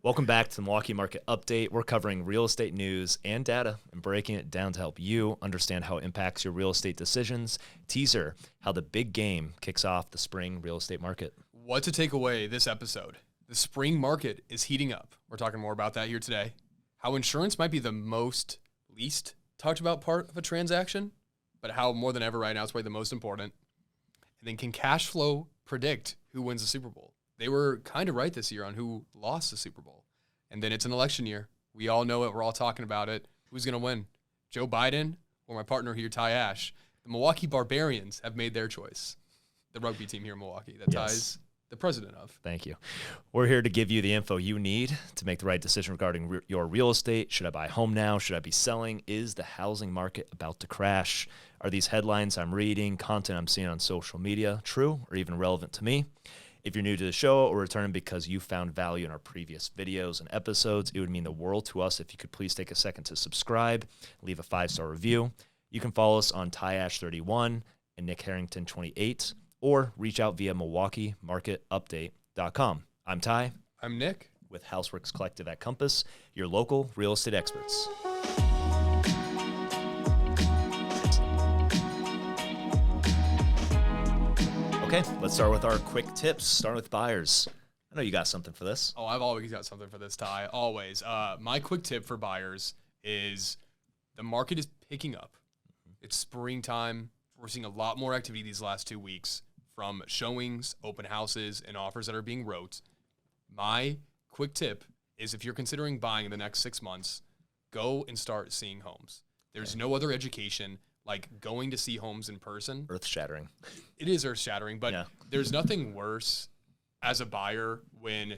Welcome back to the Milwaukee Market Update. We're covering real estate news and data and breaking it down to help you understand how it impacts your real estate decisions. Teaser, how the big game kicks off the spring real estate market. What to take away this episode? The spring market is heating up. We're talking more about that here today. How insurance might be the least talked about part of a transaction, but how more than ever right now it's probably the most important. And then can cash flow predict who wins the Super Bowl? They were kind of right this year on who lost the Super Bowl. And then it's an election year. We all know it. We're all talking about it. Who's going to win? Joe Biden or my partner here, Ty Ash? The Milwaukee Barbarians have made their choice. The rugby team here in Milwaukee that Ty's the president of. Thank you. We're here to give you the info you need to make the right decision regarding your real estate. Should I buy a home now? Should I be selling? Is the housing market about to crash? Are these headlines I'm reading, content I'm seeing on social media, true or even relevant to me? If you're new to the show or returning because you found value in our previous videos and episodes, it would mean the world to us if you could please take a second to subscribe, leave a 5-star review. You can follow us on TyAsh31 and Nick Harrington28, or reach out via MilwaukeeMarketUpdate.com. I'm Ty. I'm Nick. With Houseworks Collective at Compass, your local real estate experts. Okay, let's start with our quick tips, starting with buyers. I know you got something for this. Oh, I've always got something for this, Ty. Always. My quick tip for buyers is the market is picking up. It's springtime. We're seeing a lot more activity these last 2 weeks from showings, open houses, and offers that are being wrote. My quick tip is if you're considering buying in the next 6 months, go and start seeing homes. There's no other education like going to see homes in person. Earth-shattering. It is earth-shattering, but there's nothing worse as a buyer when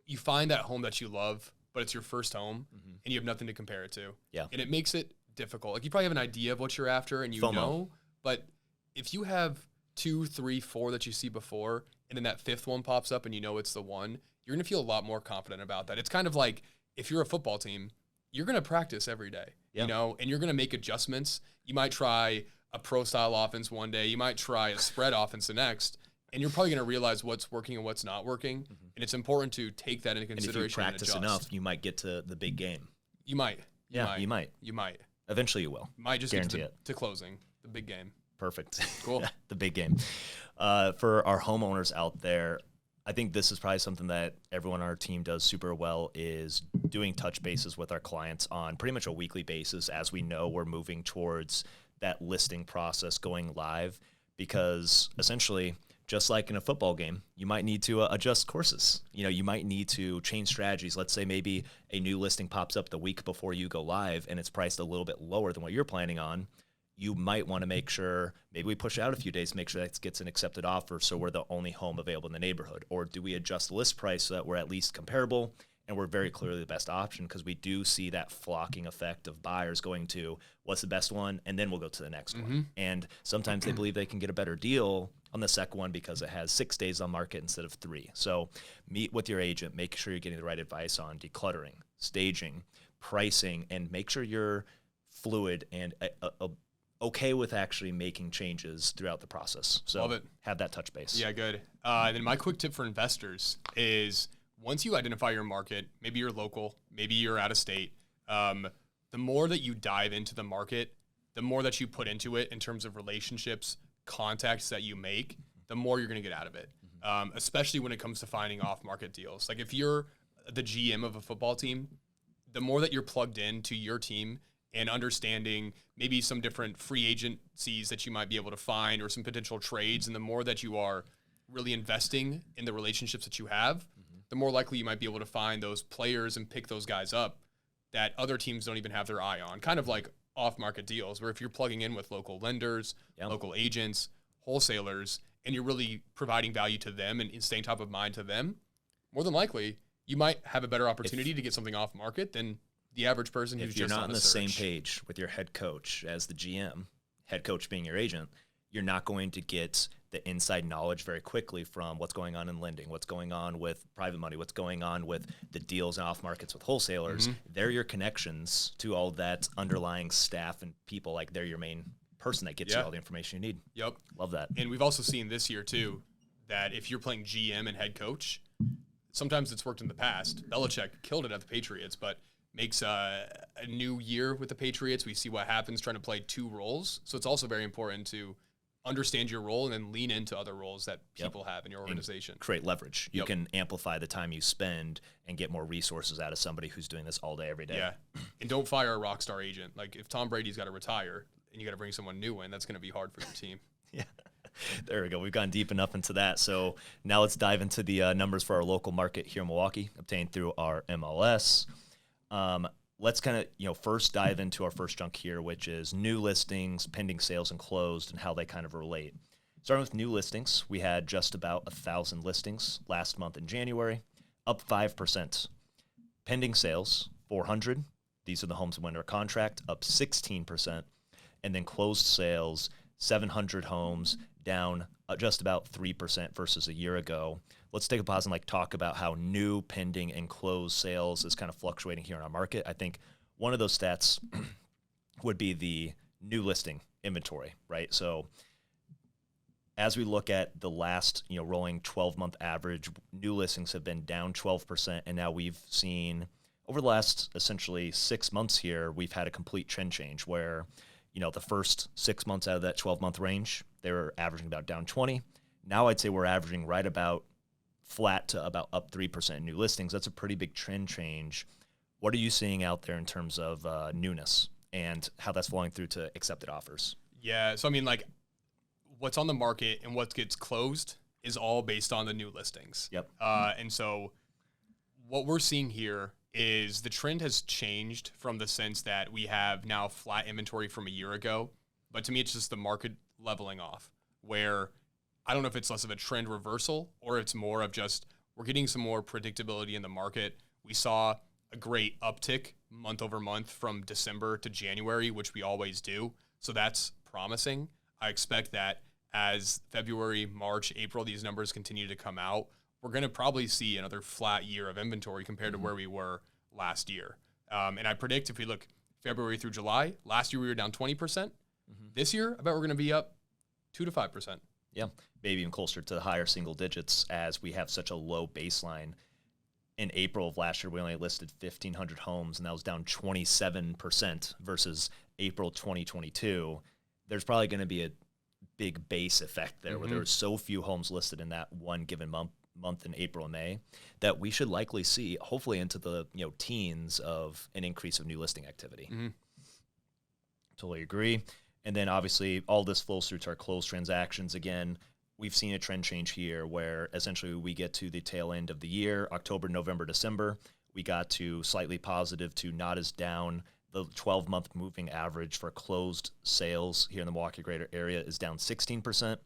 you find that home that you love, but it's your first home, and you have nothing to compare it to. Yeah. And it makes it difficult. Like, you probably have an idea of what you're after, and you FOMO. know, but if you have 2, 3, 4 that you see before, and then that fifth one pops up and you know it's the one, you're going to feel a lot more confident about that. It's kind of like if you're a football team, you're going to practice every day, you know, and you're going to make adjustments. You might try a pro-style offense one day. You might try a spread offense the next, and you're probably going to realize what's working and what's not working. And it's important to take that into consideration. And if you practice enough, you might get to the big game. You might. You might. Eventually you will. You might just Guarantee get it. to closing, the big game. Perfect. Cool. The big game. For our homeowners out there, I think this is probably something that everyone on our team does super well, is doing touch bases with our clients on pretty much a weekly basis. As we know, we're moving towards that listing process going live, because essentially, just like in a football game, you might need to adjust courses. You know, you might need to change strategies. Let's say maybe a new listing pops up the week before you go live and it's priced a little bit lower than what you're planning on. You might want to make sure, maybe we push it out a few days to make sure that gets an accepted offer so we're the only home available in the neighborhood. Or do we adjust the list price so that we're at least comparable and we're very clearly the best option? Because we do see that flocking effect of buyers going to what's the best one, and then we'll go to the next one. And sometimes they believe they can get a better deal on the second one because it has 6 days on market instead of 3. So meet with your agent, make sure you're getting the right advice on decluttering, staging, pricing, and make sure you're fluid and okay with actually making changes throughout the process. So Love it. Have that touch base. Yeah, good. And then my quick tip for investors is once you identify your market, maybe you're local, maybe you're out of state, the more that you dive into the market, the more that you put into it in terms of relationships, contacts that you make, the more you're going to get out of it, especially when it comes to finding off-market deals. Like if you're the GM of a football team, the more that you're plugged into your team and understanding maybe some different free agencies that you might be able to find or some potential trades, and the more that you are really investing in the relationships that you have, the more likely you might be able to find those players and pick those guys up that other teams don't even have their eye on. Kind of like off-market deals, where if you're plugging in with local lenders, local agents, wholesalers, and you're really providing value to them and staying top of mind to them, more than likely, you might have a better opportunity to get something off-market than the average person who's just on the same page with your head coach as the GM, head coach being your agent, you're not going to get the inside knowledge very quickly from what's going on in lending, what's going on with private money, what's going on with the deals and off markets with wholesalers. They're your connections to all that underlying staff and people. Like, they're your main person that gets you all the information you need. Love that. And we've also seen this year too that if you're playing GM and head coach, sometimes it's worked in the past. Belichick killed it at the Patriots, but makes a new year with the Patriots. We see what happens trying to play two roles. So it's also very important to understand your role and then lean into other roles that people have in your organization. And create leverage. You can amplify the time you spend and get more resources out of somebody who's doing this all day, every day. Yeah. And don't fire a rock star agent. Like if Tom Brady's got to retire and you got to bring someone new in, that's going to be hard for your team. Yeah. There we go. We've gone deep enough into that. So now let's dive into the numbers for our local market here in Milwaukee, obtained through our MLS. Let's kind of, first dive into our first chunk here, which is new listings, pending sales, and closed, and how they kind of relate. Starting with new listings, we had just about 1,000 listings last month in January, up 5%. Pending sales, 400. These are the homes that went under contract, up 16%. And then closed sales, 700 homes, down just about 3% versus a year ago. Let's take a pause and talk about how new, pending, and closed sales is kind of fluctuating here in our market. I think one of those stats would be the new listing inventory, right? So as we look at the last, rolling 12-month average, new listings have been down 12%, and now we've seen over the last essentially 6 months here, we've had a complete trend change where the first 6 months out of that 12-month range, they were averaging about down 20. Now I'd say we're averaging right about flat to about up 3% in new listings. That's a pretty big trend change. What are you seeing out there in terms of newness and how that's flowing through to accepted offers? Yeah, so what's on the market and what gets closed is all based on the new listings. Yep. And so what we're seeing here is the trend has changed from the sense that we have now flat inventory from a year ago. But to me, it's just the market leveling off, where I don't know if it's less of a trend reversal or it's more of just we're getting some more predictability in the market. We saw a great uptick month over month from December to January, which we always do. So that's promising. I expect that as February, March, April, these numbers continue to come out, we're going to probably see another flat year of inventory compared to where we were last year. And I predict if we look February through July, last year we were down 20%. This year, I bet we're going to be up 2 to 5%. Yeah, maybe even closer to the higher single digits as we have such a low baseline. In April of last year, we only listed 1,500 homes, and that was down 27% versus April 2022. There's probably going to be a big base effect there where there were so few homes listed in that one given month in April and May that we should likely see, hopefully into the teens of an increase of new listing activity. Totally agree. And then obviously all this flows through to our closed transactions. Again, we've seen a trend change here where essentially we get to the tail end of the year, October, November, December. We got to slightly positive to not as down. The 12-month moving average for closed sales here in the Milwaukee greater area is down 16%,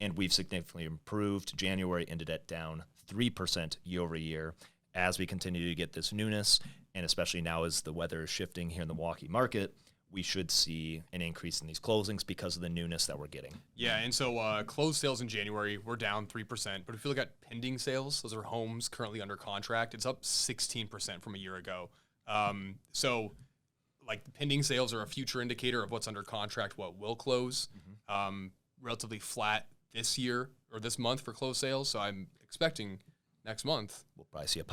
and we've significantly improved. January ended at down 3% year over year as we continue to get this newness, and especially now as the weather is shifting here in the Milwaukee market, we should see an increase in these closings because of the newness that we're getting. Yeah, and so closed sales in January, we're down 3%. But if you look at pending sales, those are homes currently under contract, it's up 16% from a year ago. So pending sales are a future indicator of what's under contract, what will close. Relatively flat this year or this month for closed sales. So I'm expecting next month We'll probably see a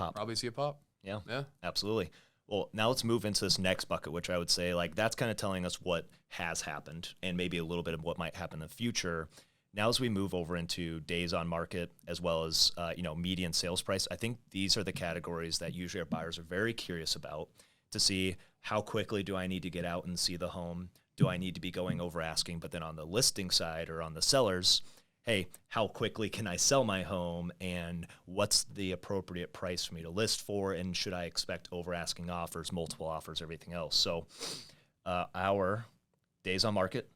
pop. Yeah, Absolutely. Well, now let's move into this next bucket, which I would say that's kind of telling us what has happened and maybe a little bit of what might happen in the future. Now, as we move over into days on market as well as median sales price, I think these are the categories that usually our buyers are very curious about to see how quickly do I need to get out and see the home? Do I need to be going over asking? But then on the listing side or on the sellers, hey, how quickly can I sell my home and what's the appropriate price for me to list for? And should I expect over asking offers, multiple offers, everything else? So our days on market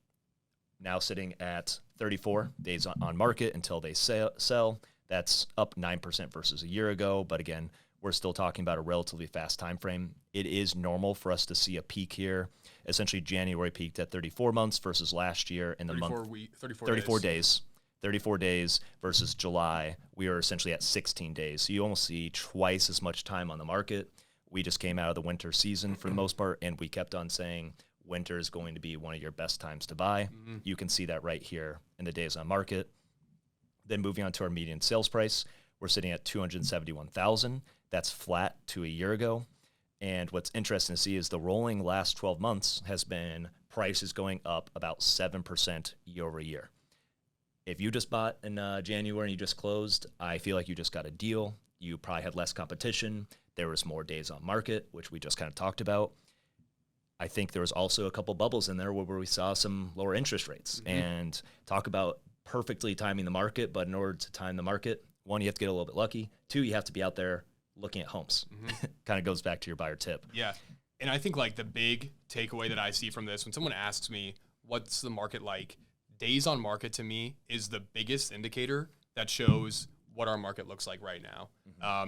now sitting at 34 days on market until they sell. That's up 9% versus a year ago. But again, we're still talking about a relatively fast time frame. It is normal for us to see a peak here. Essentially, January peaked at 34 months versus last year in the 34 days. 34 days versus July, we are essentially at 16 days. So you almost see twice as much time on the market. We just came out of the winter season for the most part, and we kept on saying winter is going to be one of your best times to buy. You can see that right here in the days on market. Then moving on to our median sales price, we're sitting at 271,000. That's flat to a year ago. And what's interesting to see is the rolling last 12 months has been prices going up about 7% year over year. If you just bought in January and you just closed, I feel like you just got a deal. You probably had less competition. There was more days on market, which we just kind of talked about. I think there was also a couple bubbles in there where we saw some lower interest rates. And talk about perfectly timing the market, but in order to time the market, one, you have to get a little bit lucky. Two, you have to be out there looking at homes. Kind of goes back to your buyer tip. Yeah. And I think like the big takeaway that I see from this, when someone asks me, what's the market like? Days on market to me is the biggest indicator that shows what our market looks like right now.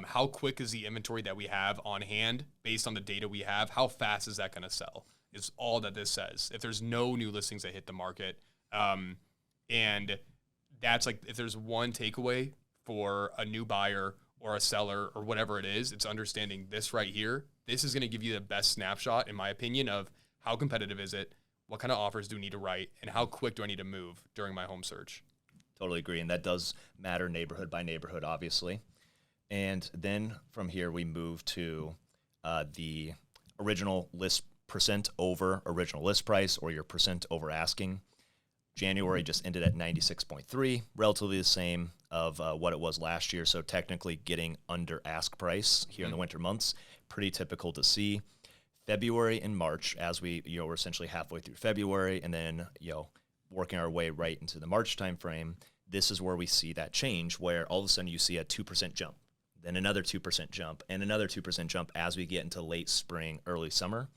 How quick is the inventory that we have on hand based on the data we have? How fast is that going to sell is all that this says. If there's no new listings that hit the market, and that's like, if there's one takeaway for a new buyer or a seller or whatever it is, it's understanding this right here. This is going to give you the best snapshot, in my opinion, of how competitive is it, what kind of offers do we need to write, and how quick do I need to move during my home search. Totally agree, and that does matter neighborhood by neighborhood, obviously. And then from here, we move to the original list percent over original list price, or your percent over asking. January just ended at 96.3, relatively the same of what it was last year. So technically getting under ask price here in the winter months, pretty typical to see. February and March, as we're essentially halfway through February, and then working our way right into the March timeframe. This is where we see that change, where all of a sudden you see a 2% jump, then another 2% jump, and another 2% jump as we get into late spring, early summer.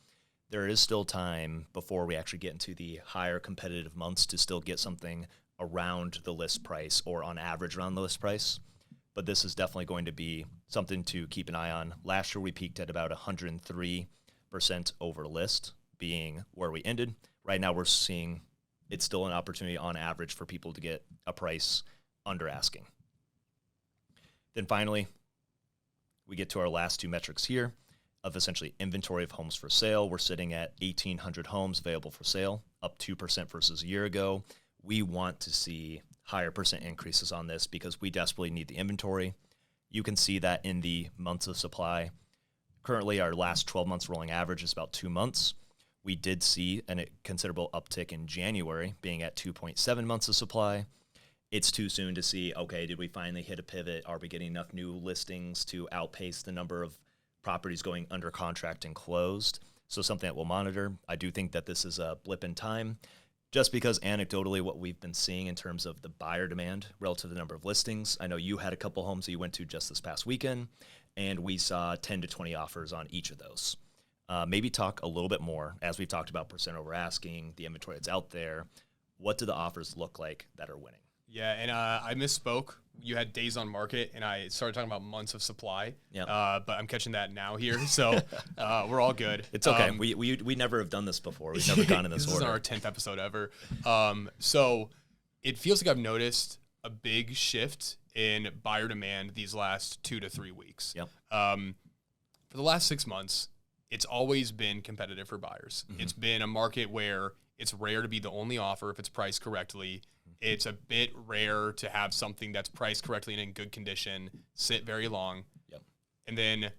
There is still time before we actually get into the higher competitive months to still get something around the list price or on average around the list price. But this is definitely going to be something to keep an eye on. Last year we peaked at about 103% over list being where we ended. Right now we're seeing it's still an opportunity on average for people to get a price under asking. Then finally, we get to our last two metrics here of essentially inventory of homes for sale. We're sitting at 1,800 homes available for sale, up 2% versus a year ago. We want to see higher percent increases on this because we desperately need the inventory. You can see that in the months of supply. Currently, our last 12 months rolling average is about 2 months. We did see a considerable uptick in January, being at 2.7 months of supply. It's too soon to see, okay, did we finally hit a pivot? Are we getting enough new listings to outpace the number of properties going under contract and closed? So something that we'll monitor. I do think that this is a blip in time, just because anecdotally what we've been seeing in terms of the buyer demand relative to the number of listings. I know you had a couple homes that you went to just this past weekend, and we saw 10 to 20 offers on each of those. Maybe talk a little bit more, as we've talked about percent over asking, the inventory that's out there. What do the offers look like that are winning? Yeah, and I misspoke. You had days on market, and I started talking about months of supply. Yeah. But I'm catching that now here, so we're all good. It's okay. We never have done this before. We've never gone in this order. This is our 10th episode ever. So it feels like I've noticed a big shift in buyer demand these last 2 to 3 weeks. Yep. For the last 6 months, it's always been competitive for buyers. Mm-hmm. It's been a market where it's rare to be the only offer if it's priced correctly. It's a bit rare to have something that's priced correctly and in good condition sit very long. Yep. And then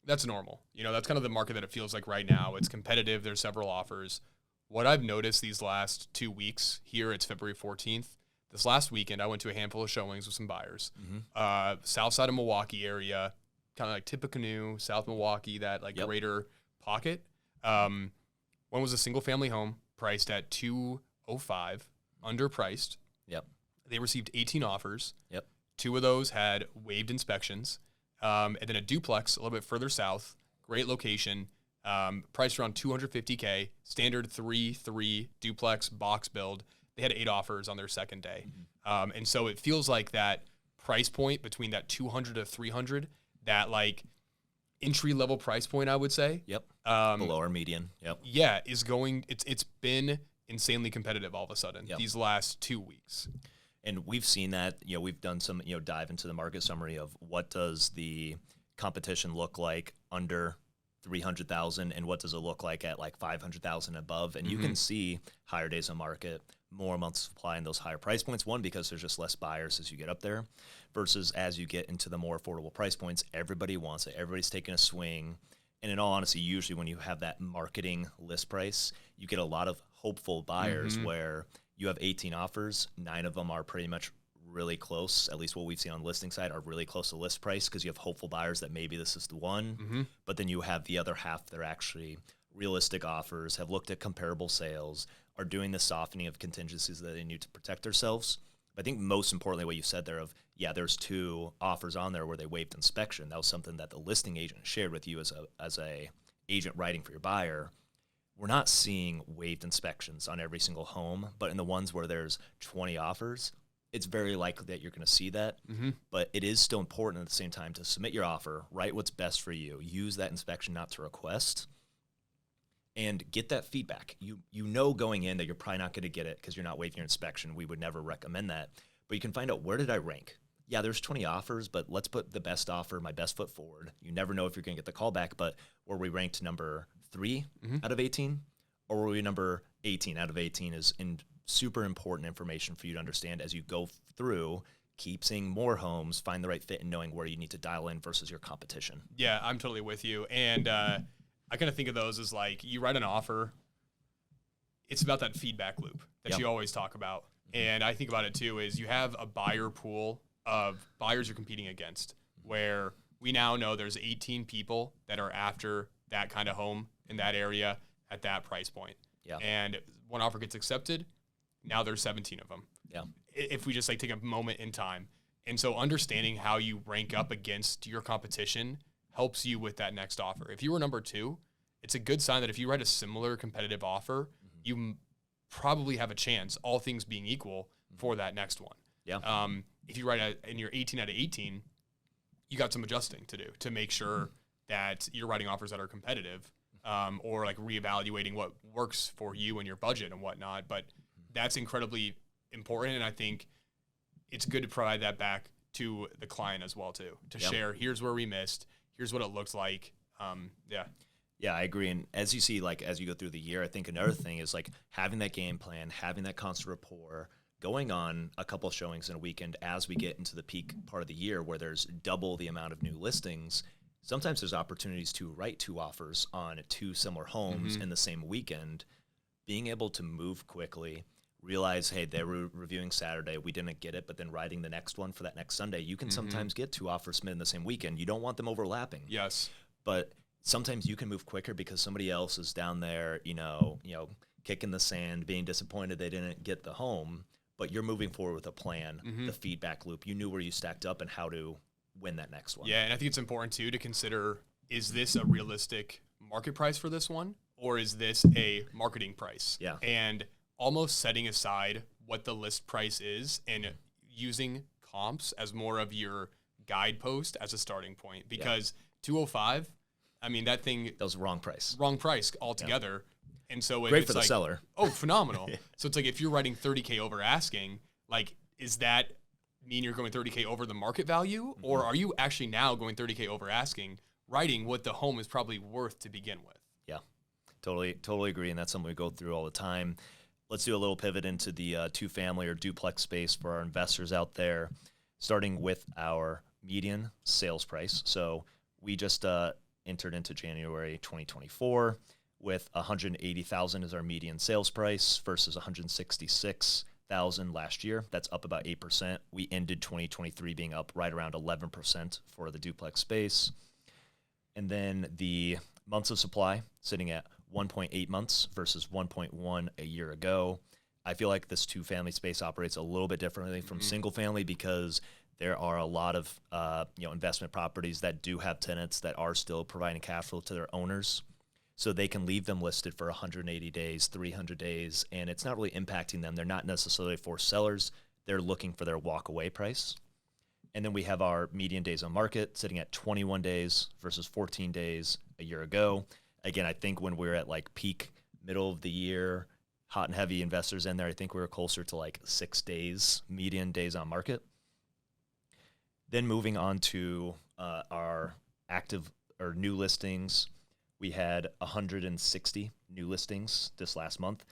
that's normal. That's kind of the market that it feels like right now. It's competitive. There's several offers. What I've noticed these last 2 weeks here, it's February 14th. This last weekend, I went to a handful of showings with some buyers. Mm-hmm. South side of Milwaukee area, kind of like Tippecanoe, South Milwaukee, that like greater pocket. One was a single family home priced at $205, underpriced. Yep. They received 18 offers. Yep. 2 of those had waived inspections. And then a duplex a little bit further south, great location, priced around $250K, standard 3-3 duplex box build. They had 8 offers on their second day. Mm-hmm. And so it feels like that price point between that 200 to 300, that like entry level price point, I would say. Yep. Below our median. Yep. Yeah, it's been insanely competitive all of a sudden these last 2 weeks. And we've seen that, we've done some, dive into the market summary of what does the competition look like under 300,000 and what does it look like at like 500,000 above, and you can see higher days on market, more months of supply in those higher price points. One, because there's just less buyers as you get up there, versus as you get into the more affordable price points, everybody wants it, everybody's taking a swing. And in all honesty, usually when you have that marketing list price, you get a lot of hopeful buyers where you have 18 offers, 9 of them are pretty much really close, at least what we've seen on the listing side, are really close to list price because you have hopeful buyers that maybe this is the one. But then you have the other half that are actually realistic offers, have looked at comparable sales, are doing the softening of contingencies that they need to protect themselves. But I think most importantly, what you said there of, yeah, there's 2 offers on there where they waived inspection. That was something that the listing agent shared with you as a agent writing for your buyer. We're not seeing waived inspections on every single home, but in the ones where there's 20 offers, it's very likely that you're going to see that. But it is still important at the same time to submit your offer, write what's best for you, use that inspection not to request, and get that feedback. You know going in that you're probably not going to get it because you're not waiving your inspection. We would never recommend that. But you can find out, where did I rank? Yeah, there's 20 offers, but let's put the best offer, my best foot forward. You never know if you're going to get the call back, but were we ranked number 3 out of 18? Or were we number 18 out of 18 is super important information for you to understand as you go through. Keep seeing more homes, find the right fit, and knowing where you need to dial in versus your competition. Yeah, I'm totally with you. And I kind of think of those as like, you write an offer, it's about that feedback loop that you always talk about. And I think about it too, is you have a buyer pool of buyers you're competing against, where we now know there's 18 people that are after that kind of home in that area at that price point. Yeah. And one offer gets accepted, now there's 17 of them. Yeah. If we just like take a moment in time. And so understanding how you rank up against your competition helps you with that next offer. If you were number 2, it's a good sign that if you write a similar competitive offer, you probably have a chance, all things being equal, for that next one. Yeah. If you write and you're 18 out of 18, you got some adjusting to do to make sure that you're writing offers that are competitive, or like reevaluating what works for you and your budget and whatnot. But that's incredibly important, and I think it's good to provide that back to the client as well too, to share, here's where we missed, here's what it looks like. Yeah, I agree. And as you see, like as you go through the year, I think another thing is like having that game plan, having that constant rapport, going on a couple of showings in a weekend as we get into the peak part of the year where there's double the amount of new listings. Sometimes there's opportunities to write 2 offers on 2 similar homes in the same weekend. Being able to move quickly, realize, hey, they were reviewing Saturday, we didn't get it, but then writing the next one for that next Sunday. You can sometimes get 2 offers submitted in the same weekend. You don't want them overlapping. Yes. But sometimes you can move quicker because somebody else is down there, you know, kicking the sand, being disappointed they didn't get the home, but you're moving forward with a plan, the feedback loop. You knew where you stacked up and how to win that next one. Yeah, and I think it's important too to consider, is this a realistic market price for this one, or is this a marketing price? Yeah. And almost setting aside what the list price is and using comps as more of your guidepost as a starting point, because 205, I mean, that was wrong price altogether. Yeah. And so great for the seller. Oh, phenomenal. So it's like, if you're writing 30K over asking, like, is that mean you're going 30K over the market value, or are you actually now going 30K over asking, writing what the home is probably worth to begin with? Yeah, totally agree. And that's something we go through all the time. Let's do a little pivot into the 2-family or duplex space for our investors out there, starting with our median sales price. So we just entered into January 2024 with $180,000 as our median sales price versus $166,000 last year. That's up about 8%. We ended 2023 being up right around 11% for the duplex space. And then the months of supply sitting at 1.8 months versus 1.1 a year ago. I feel like this 2-family space operates a little bit differently from single family because there are a lot of investment properties that do have tenants that are still providing cash flow to their owners. So they can leave them listed for 180 days, 300 days, and it's not really impacting them. They're not necessarily for sellers. They're looking for their walk-away price. And then we have our median days on market sitting at 21 days versus 14 days a year ago. Again, I think when we're at like peak middle of the year, hot and heavy investors in there, I think we were closer to like 6 days median days on market. Then moving on to our active or new listings, we had 160 new listings this last month,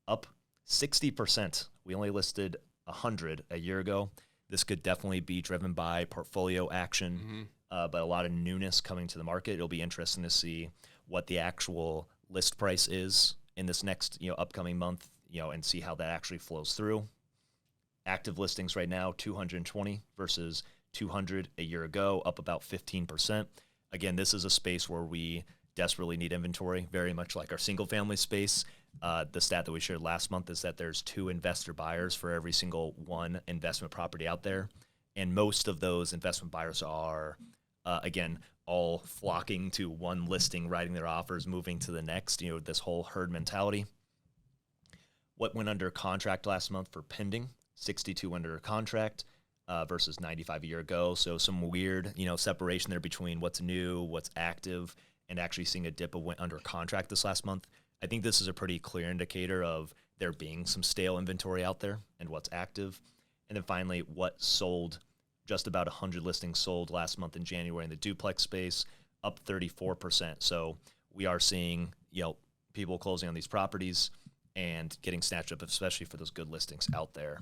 up 60%. We only listed 100 a year ago. This could definitely be driven by portfolio action, but a lot of newness coming to the market. It'll be interesting to see what the actual list price is in this next, upcoming month, and see how that actually flows through. Active listings right now, 220 versus 200 a year ago, up about 15%. Again, this is a space where we desperately need inventory, very much like our single family space. The stat that we shared last month is that there's 2 investor buyers for every single one investment property out there. And most of those investment buyers are, again, all flocking to one listing, writing their offers, moving to the next, this whole herd mentality. What went under contract last month for pending? 62 under contract versus 95 a year ago. So some weird, separation there between what's new, what's active, and actually seeing a dip of went under contract this last month. I think this is a pretty clear indicator of there being some stale inventory out there and what's active. And then finally, what sold. Just about 100 listings sold last month in January in the duplex space, up 34%. So we are seeing, people closing on these properties and getting snatched up, especially for those good listings out there.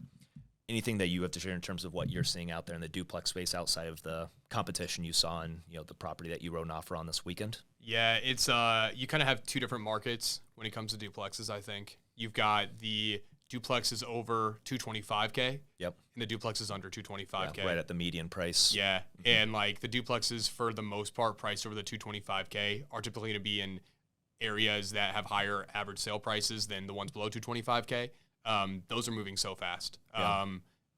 Anything that you have to share in terms of what you're seeing out there in the duplex space outside of the competition you saw in, the property that you wrote an offer on this weekend? Yeah, it's you kind of have 2 different markets when it comes to duplexes, I think. You've got the duplexes over $225K. Yep. And the duplexes under $225K. Yeah, right at the median price. Yeah. And like the duplexes for the most part priced over the $225K are typically going to be in areas that have higher average sale prices than the ones below $225K. Those are moving so fast. Yeah.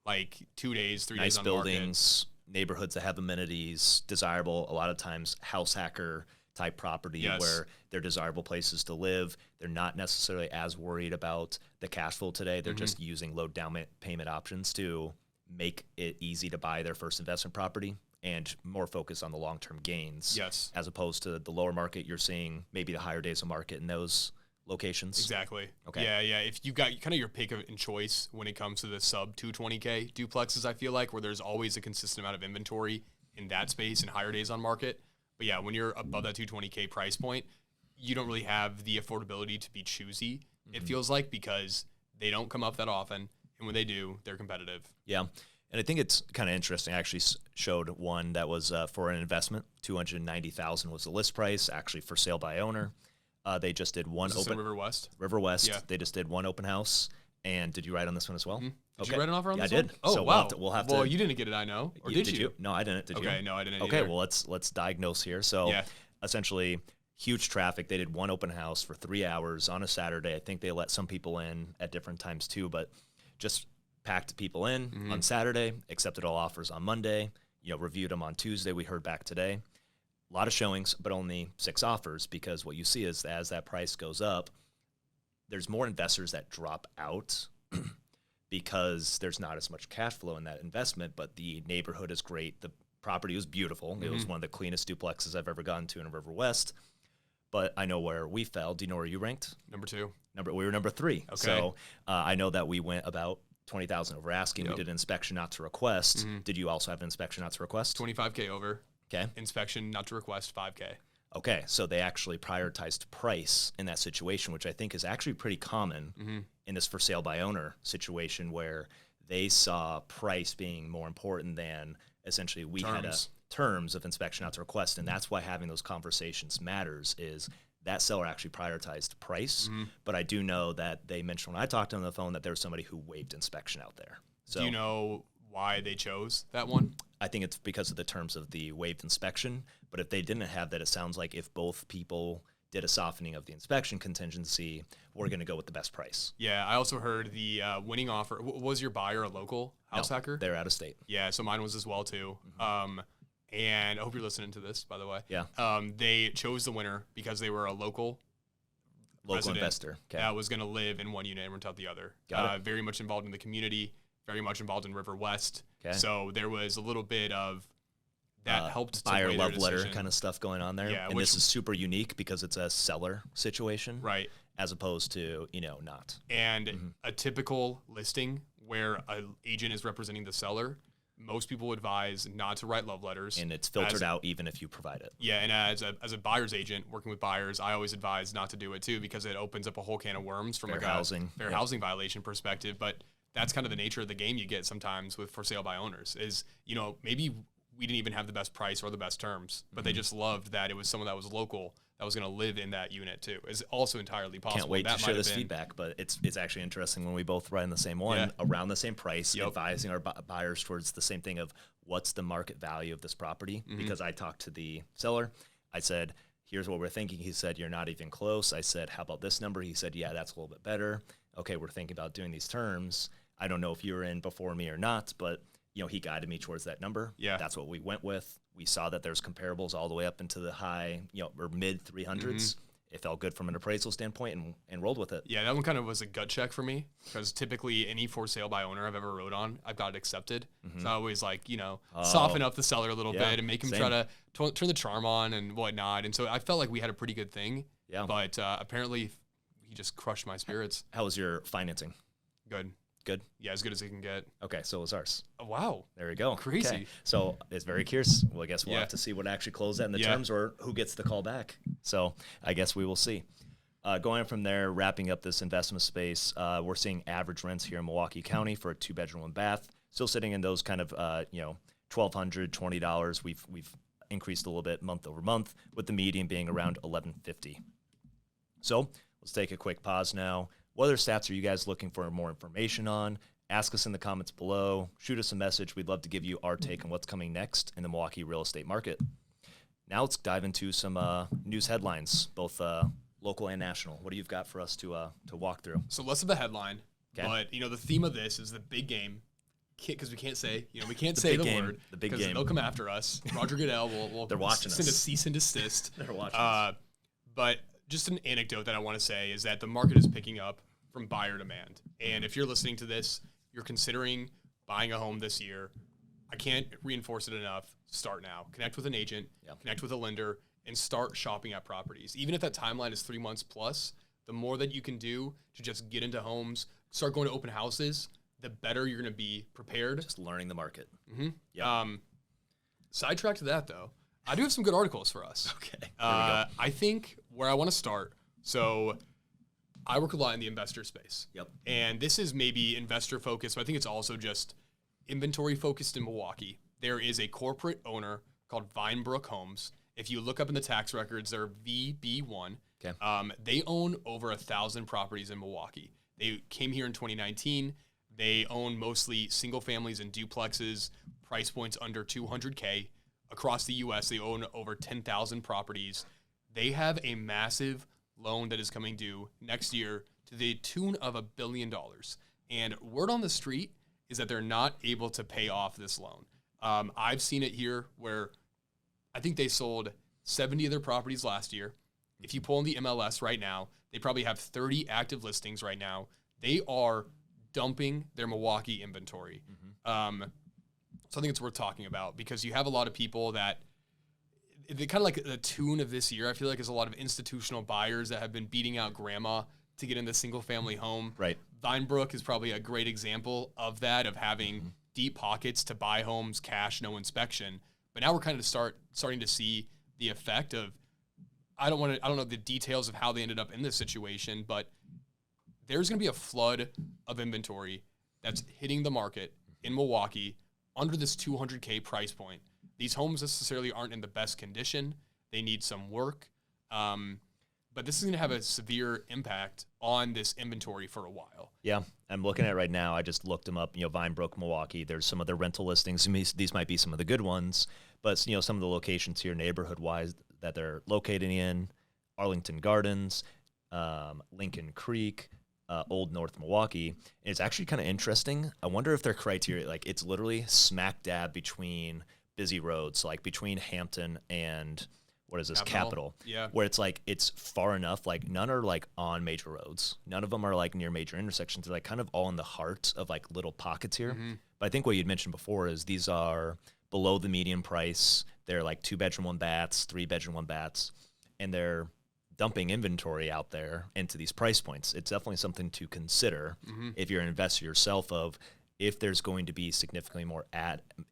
Like 2 days, 3 nice days on buildings, neighborhoods that have amenities, desirable, a lot of times house hacker type property where they're desirable places to live. They're not necessarily as worried about the cash flow today. They're just using low down payment options to make it easy to buy their first investment property and more focused on the long-term gains. Yes. As opposed to the lower market, you're seeing maybe the higher days of market in those locations. Exactly. Okay. Yeah. If you got kind of your pick in choice when it comes to the sub 220K duplexes, I feel like, where there's always a consistent amount of inventory in that space and higher days on market. But yeah, when you're above that 220K price point, you don't really have the affordability to be choosy, it feels like, because they don't come up that often. And when they do, they're competitive. Yeah. And I think it's kind of interesting. I actually showed one that was for an investment. $290,000 was the list price, actually for sale by owner. They just did one open. River West? River West. Yeah. They just did one open house. And did you write on this one as well? Did you write an offer on this one? I did. Oh, so wow. We'll have to. Well, you didn't get it, I know. Or did you? No, I didn't. Did you? Okay, no, I didn't Okay, either. well, let's diagnose here. So essentially, huge traffic. They did one open house for 3 hours on a Saturday. I think they let some people in at different times too, but just packed people in on Saturday, accepted all offers on Monday, reviewed them on Tuesday. We heard back today. A lot of showings, but only 6 offers, because what you see is as that price goes up, there's more investors that drop out because there's not as much cash flow in that investment, but the neighborhood is great. The property was beautiful. It was one of the cleanest duplexes I've ever gotten to in River West. But I know where we fell. Do you know where you ranked? Number 2. We were number 3. Okay. So I know that we went about $20,000 over asking. Yep. We did an inspection not to request. Did you also have an inspection not to request? 25K over. Okay. Inspection not to request, 5K. Okay, so they actually prioritized price in that situation, which I think is actually pretty common in this for sale by owner situation, where they saw price being more important than essentially we had terms of inspection not to request. And that's why having those conversations matters, is that seller actually prioritized price. But I do know that they mentioned when I talked to them on the phone that there was somebody who waived inspection out there. So do you know why they chose that one? I think it's because of the terms of the waived inspection. But if they didn't have that, it sounds like if both people did a softening of the inspection contingency, we're going to go with the best price. Yeah, I also heard the winning offer. Was your buyer a local house hacker? They're out of state. Yeah, so mine was as well too. And I hope you're listening to this, by the way. Yeah. They chose the winner because they were a local investor that was going to live in one unit and rent out the other. Got it. Very much involved in the community, very much involved in River West. Okay. So there was a little bit of that helped to buyer weigh love their letter decision. kind of stuff going on there. Yeah, and this is super unique because it's a seller situation, right? As opposed to not. And a typical listing where an agent is representing the seller, Most people advise not to write love letters. And it's filtered out even if you provide it. Yeah, and as a buyer's agent working with buyers, I always advise not to do it too, because it opens up a whole can of worms from Fair like housing. a fair housing violation perspective. But that's kind of the nature of the game you get sometimes with for sale by owners is, maybe we didn't even have the best price or the best terms, but they just loved that it was someone that was local that was going to live in that unit too. Is also entirely possible. Can't wait that to share this feedback, but it's actually interesting when we both write in the same one, around the same price, advising our buyers towards the same thing of what's the market value of this property. Because I talked to the seller, I said, here's what we're thinking. He said, you're not even close. I said, how about this number? He said, yeah, that's a little bit better. Okay, we're thinking about doing these terms. I don't know if you were in before me or not, but he guided me towards that number. Yeah, that's what we went with. We saw that there's comparables all the way up into the high, or mid 300s. It felt good from an appraisal standpoint and rolled with it. Yeah, that one kind of was a gut check for me, because typically any for sale by owner I've ever wrote on, I've got it accepted. So I always soften up the seller a little bit and make him try to turn the charm on and whatnot. And so I felt like we had a pretty good thing. Yeah. But apparently he just crushed my spirits. How was your financing? Good. Good? Yeah, as good as it can get. Okay, so was ours. Oh, wow. There we go. Crazy. Okay. So it's very curious. Well, I guess we'll have to see what actually closed out in the terms or who gets the call back. So I guess we will see. Going from there, wrapping up this investment space, we're seeing average rents here in Milwaukee County for a 2-bedroom and bath, still sitting in those kind of, $1,200, $20. We've increased a little bit month over month, with the median being around $1,150. So let's take a quick pause now. What other stats are you guys looking for more information on? Ask us in the comments below. Shoot us a message. We'd love to give you our take on what's coming next in the Milwaukee real estate market. Now let's dive into some news headlines, both local and national. What do you've got for us to walk through? So less of a headline, but the theme of this is the big game, because we can't say we can't say the word. The big game. They'll come after us. Roger Goodell will They're watching send us. a cease and desist. They're watching us. But just an anecdote that I want to say is that the market is picking up from buyer demand. And if you're listening to this, you're considering buying a home this year, I can't reinforce it enough. Start now. Connect with an agent, connect with a lender, and start shopping at properties. Even if that timeline is 3 months plus, the more that you can do to just get into homes, start going to open houses, the better you're going to be prepared. Just learning the market. Sidetrack to that, though. I do have some good articles for us. Okay. Here we go. I think where I want to start, so I work a lot in the investor space. Yep. And this is maybe investor focused, but I think it's also just inventory focused in Milwaukee. There is a corporate owner called Vinebrook Homes. If you look up in the tax records, they're VB1. Okay. They own over 1,000 properties in Milwaukee. They came here in 2019. They own mostly single families and duplexes, price points under $200K. Across the U.S., they own over 10,000 properties. They have a massive loan that is coming due next year to the tune of $1 billion. And word on the street is that they're not able to pay off this loan. I've seen it here where I think they sold 70 of their properties last year. If you pull in the MLS right now, they probably have 30 active listings right now. They are dumping their Milwaukee inventory. So I think it's worth talking about, because you have a lot of people that they kind of like the tune of this year. I feel like there's a lot of institutional buyers that have been beating out grandma to get in the single family home. Right. Vinebrook is probably a great example of that, of having deep pockets to buy homes, cash, no inspection. But now we're kind of starting to see the effect of, I don't know the details of how they ended up in this situation, but there's going to be a flood of inventory that's hitting the market in Milwaukee under this $200K price point. These homes necessarily aren't in the best condition. They need some work. But this is going to have a severe impact on this inventory for a while. Yeah, I'm looking at it right now. I just looked them up, Vinebrook, Milwaukee. There's some of their rental listings. These might be some of the good ones, but, some of the locations here neighborhood-wise that they're located in: Arlington Gardens, Lincoln Creek, Old North Milwaukee. And it's actually kind of interesting. I wonder if their criteria, like, it's literally smack dab between busy roads, like between Hampton and what is this, Capitol? Yeah. Where it's like, it's far enough, like none are like on major roads. None of them are like near major intersections. They're like kind of all in the heart of like little pockets here. But I think what you'd mentioned before is these are below the median price. They're like 2-bedroom, 1 baths, 3-bedroom, 1 baths, and they're dumping inventory out there into these price points. It's definitely something to consider if you're an investor yourself of, if there's going to be significantly more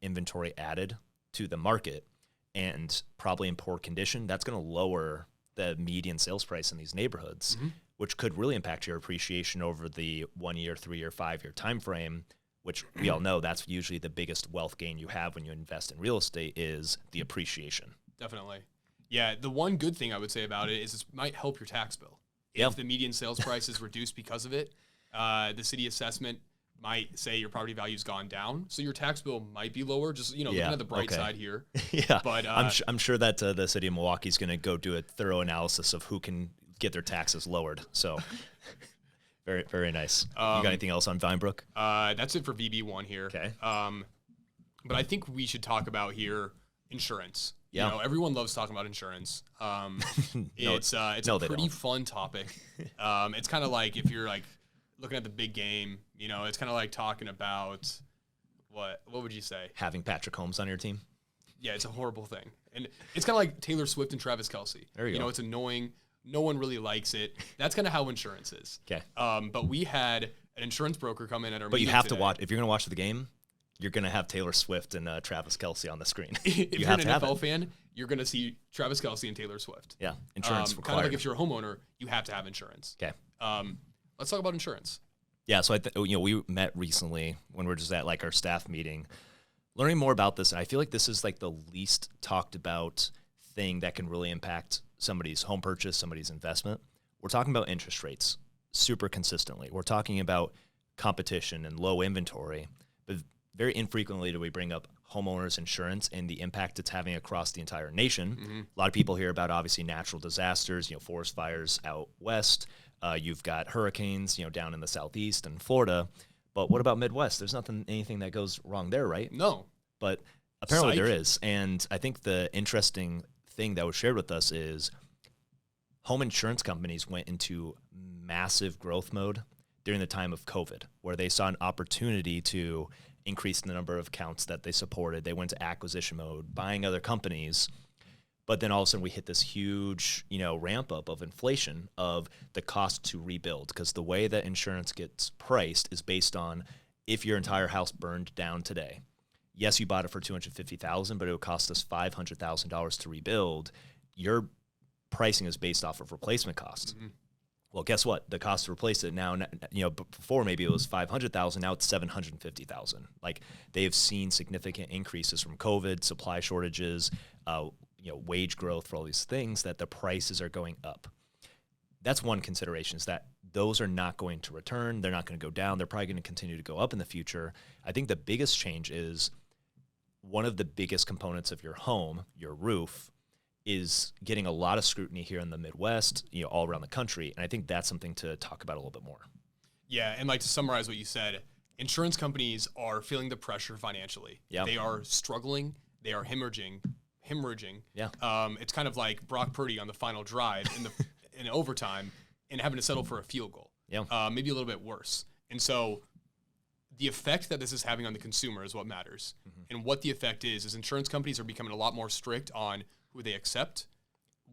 inventory added to the market and probably in poor condition, that's going to lower the median sales price in these neighborhoods, which could really impact your appreciation over the 1 year, 3 year, 5 year time frame, which we all know that's usually the biggest wealth gain you have when you invest in real estate is the appreciation. Definitely. Yeah, the one good thing I would say about it is it might help your tax bill. Yep. If the median sales price is reduced because of it, the city assessment might say your property value's gone down, so your tax bill might be lower. Just looking at the bright side here. Yeah, but I'm sure that the city of Milwaukee is going to go do a thorough analysis of who can get their taxes lowered. So, very very nice. You got anything else on Vinebrook? That's it for VB1 here. Okay. But I think we should talk about here insurance. Yeah. You know, everyone loves talking about insurance. It's a pretty fun topic. It's kind of like if you're like looking at the big game, you know, it's kind of like talking about what would you say? Having Patrick Holmes on your team? Yeah, it's a horrible thing. And it's kind of like Taylor Swift and Travis Kelce. There you go. Know, it's annoying. No one really likes it. That's kind of how insurance is. Okay. But we had an insurance broker come in at our But meeting you have today. to watch, if you're going to watch the game, you're going to have Taylor Swift and Travis Kelce on the screen. If you're an NFL fan, you're going to see Travis Kelce and Taylor Swift. Yeah, insurance required. Kind of like if you're a homeowner, you have to have insurance. Okay. Let's talk about insurance. Yeah, so we met recently when we were just at like our staff meeting, learning more about this, and I feel like this is like the least talked about thing that can really impact somebody's home purchase, somebody's investment. We're talking about interest rates super consistently. We're talking about competition and low inventory, but very infrequently do we bring up homeowners insurance and the impact it's having across the entire nation. A lot of people hear about obviously natural disasters, forest fires out west. You've got hurricanes, down in the southeast and Florida. But what about Midwest? There's anything that goes wrong there, right? No. But apparently there is. And I think the interesting thing that was shared with us is home insurance companies went into massive growth mode during the time of COVID, where they saw an opportunity to increase the number of accounts that they supported. They went to acquisition mode, buying other companies. But then all of a sudden we hit this huge, ramp up of inflation of the cost to rebuild, because the way that insurance gets priced is based on if your entire house burned down today. Yes, you bought it for $250,000, but it would cost us $500,000 to rebuild. Your pricing is based off of replacement cost. Well, guess what? The cost to replace it now, before maybe it was $500,000, now it's $750,000. Like, they have seen significant increases from COVID, supply shortages, wage growth, for all these things, that the prices are going up. That's one consideration, is that those are not going to return. They're not going to go down. They're probably going to continue to go up in the future. I think the biggest change is one of the biggest components of your home, your roof, is getting a lot of scrutiny here in the Midwest, all around the country. And I think that's something to talk about a little bit more. Yeah, and like to summarize what you said, insurance companies are feeling the pressure financially. Yeah. They are struggling. They are hemorrhaging. Yeah. It's kind of like Brock Purdy on the final drive in overtime and having to settle for a field goal. Yeah. Maybe a little bit worse. And so the effect that this is having on the consumer is what matters. And what the effect is insurance companies are becoming a lot more strict on who they accept,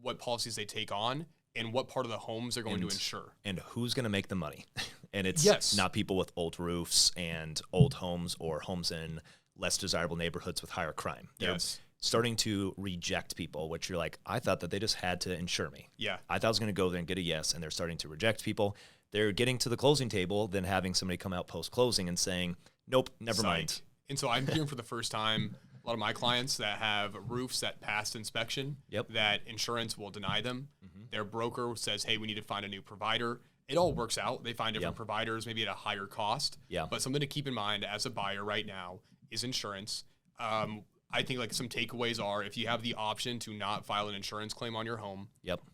what policies they take on, and what part of the homes they're going to insure. And who's going to make the money. And it's not people with old roofs and old homes or homes in less desirable neighborhoods with higher crime. They're starting to reject people, which you're like, I thought that they just had to insure me. Yeah. I thought I was going to go there and get a yes, and they're starting to reject people. They're getting to the closing table, then having somebody come out post-closing and saying, nope, never mind. And so I'm hearing for the first time a lot of my clients that have roofs that passed inspection, that insurance will deny them. Their broker says, hey, we need to find a new provider. It all works out. They find different providers, maybe at a higher cost. Yeah. But something to keep in mind as a buyer right now is insurance. I think like some takeaways are, if you have the option to not file an insurance claim on your home,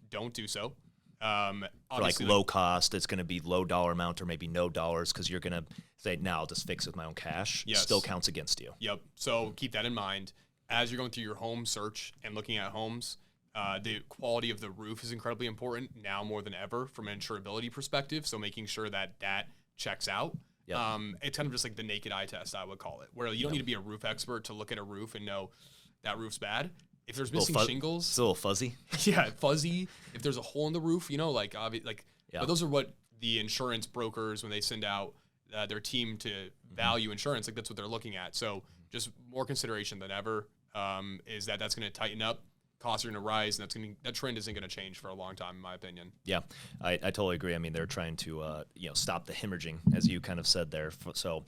don't do so. For like low cost, it's going to be low dollar amount or maybe no dollars, because you're going to say, now I'll just fix it with my own cash. Still counts against you. Yep. So keep that in mind. As you're going through your home search and looking at homes, the quality of the roof is incredibly important now more than ever from an insurability perspective. So making sure that checks out. It's kind of just like the naked eye test, I would call it, where you don't need to be a roof expert to look at a roof and know that roof's bad. If there's missing shingles, it's a little fuzzy. Fuzzy. If there's a hole in the roof, but those are what the insurance brokers, when they send out their team to value insurance, like that's what they're looking at. So just more consideration than ever is that's going to tighten up. Costs are going to rise, and that trend isn't going to change for a long time, in my opinion. Yeah, I totally agree. I mean, they're trying to stop the hemorrhaging, as you kind of said there. So,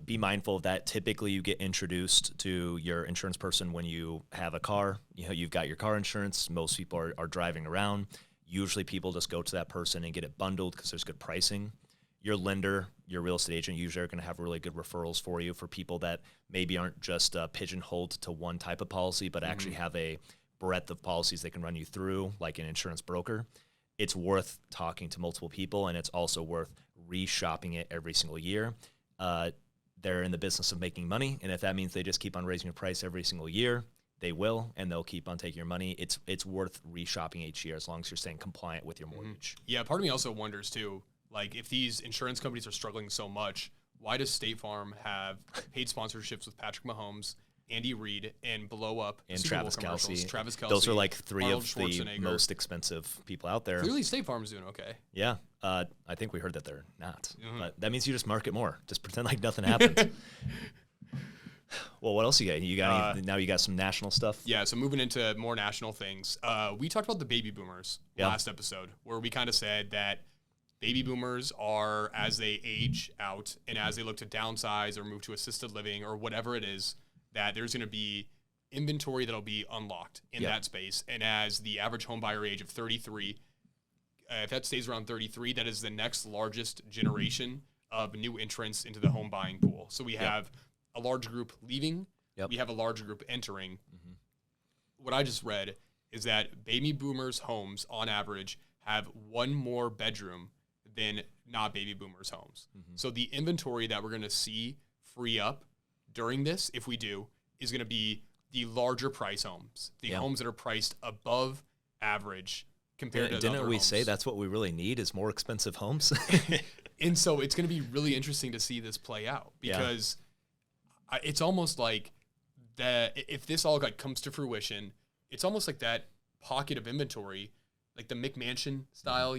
be mindful of that. Typically, you get introduced to your insurance person when you have a car. You've got your car insurance. Most people are driving around. Usually, people just go to that person and get it bundled because there's good pricing. Your lender, your real estate agent, usually are going to have really good referrals for you for people that maybe aren't just pigeonholed to one type of policy, but actually have a breadth of policies they can run you through, like an insurance broker. It's worth talking to multiple people, and it's also worth reshopping it every single year. They're in the business of making money, and if that means they just keep on raising your price every single year, they will, and they'll keep on taking your money. It's worth reshopping each year as long as you're staying compliant with your mortgage. Yeah, part of me also wonders too, like if these insurance companies are struggling so much, why does State Farm have paid sponsorships with Patrick Mahomes, Andy Reid, and blow up and Super Travis Bowl commercials? Kelce. Travis Kelce. Those are like three Arnold of the Schwarzenegger. most expensive people out there. Clearly, State Farm's doing okay. Yeah, I think we heard that they're not. But that means you just market more. Just pretend like nothing happened. Well, what else you got? Now you got some national stuff? Yeah, so moving into more national things. We talked about the baby boomers last episode, where we kind of said that baby boomers are, as they age out and as they look to downsize or move to assisted living or whatever it is, that there's going to be inventory that'll be unlocked in that space. And as the average home buyer age of 33, if that stays around 33, that is the next largest generation of new entrants into the home buying pool. So we have a large group leaving. We have a large group entering. What I just read is that baby boomers' homes, on average, have one more bedroom than not baby boomers' homes. So the inventory that we're going to see free up during this, if we do, is going to be the larger price homes, the homes that are priced above average compared to other homes. Didn't we say that's what we really need is more expensive homes? And so it's going to be really interesting to see this play out because it's almost like that if this all comes to fruition, it's almost like that pocket of inventory, like the McMansion style,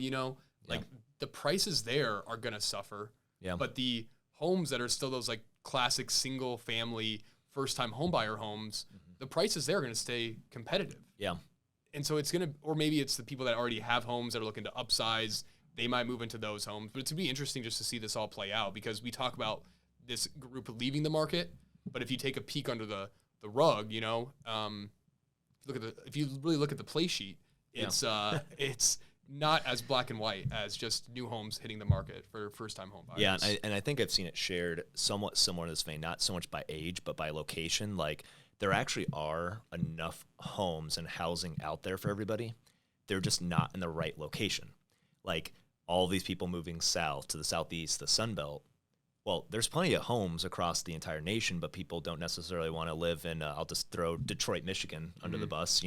like the prices there are going to suffer. But the homes that are still those like classic single family first time homebuyer homes, the prices there are going to stay competitive. And so it's going to, or maybe it's the people that already have homes that are looking to upsize, they might move into those homes. But it's going to be interesting just to see this all play out because we talk about this group leaving the market, but if you take a peek under the rug, if you really look at the play sheet, it's it's not as black and white as just new homes hitting the market for first-time home buyers. Yeah, and I think I've seen it shared somewhat similar to this vein, not so much by age, but by location. Like, there actually are enough homes and housing out there for everybody. They're just not in the right location. Like, all these people moving south to the southeast, the Sun Belt, well, there's plenty of homes across the entire nation, but people don't necessarily want to live in, I'll just throw Detroit, Michigan under the bus,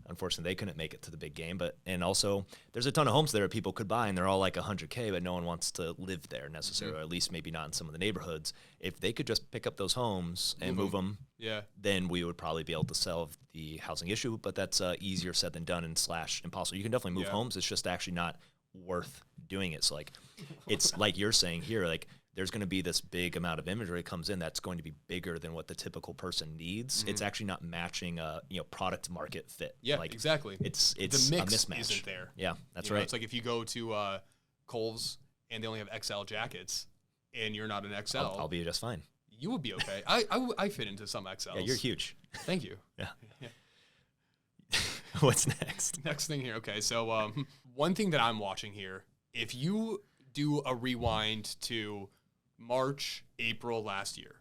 Unfortunately, they couldn't make it to the big game. And also, there's a ton of homes there people could buy, and they're all like $100K, but no one wants to live there necessarily, or at least maybe not in some of the neighborhoods. If they could just pick up those homes and move them, then we would probably be able to solve the housing issue, but that's easier said than done and / impossible. You can definitely move homes. It's just actually not worth doing it. So, like, it's like you're saying here, like, there's going to be this big amount of inventory that comes in that's going to be bigger than what the typical person needs. It's actually not matching a product market fit. Yeah, like, exactly. It's the mix a mismatch. Isn't there? Yeah, that's right. It's like if you go to Kohl's and they only have XL jackets and you're not an XL, I'll be just fine. You would be okay. I fit into some XLs. Yeah, you're huge. Thank you. Yeah. What's next? Next thing here. Okay, so one thing that I'm watching here, if you do a rewind to March, April last year,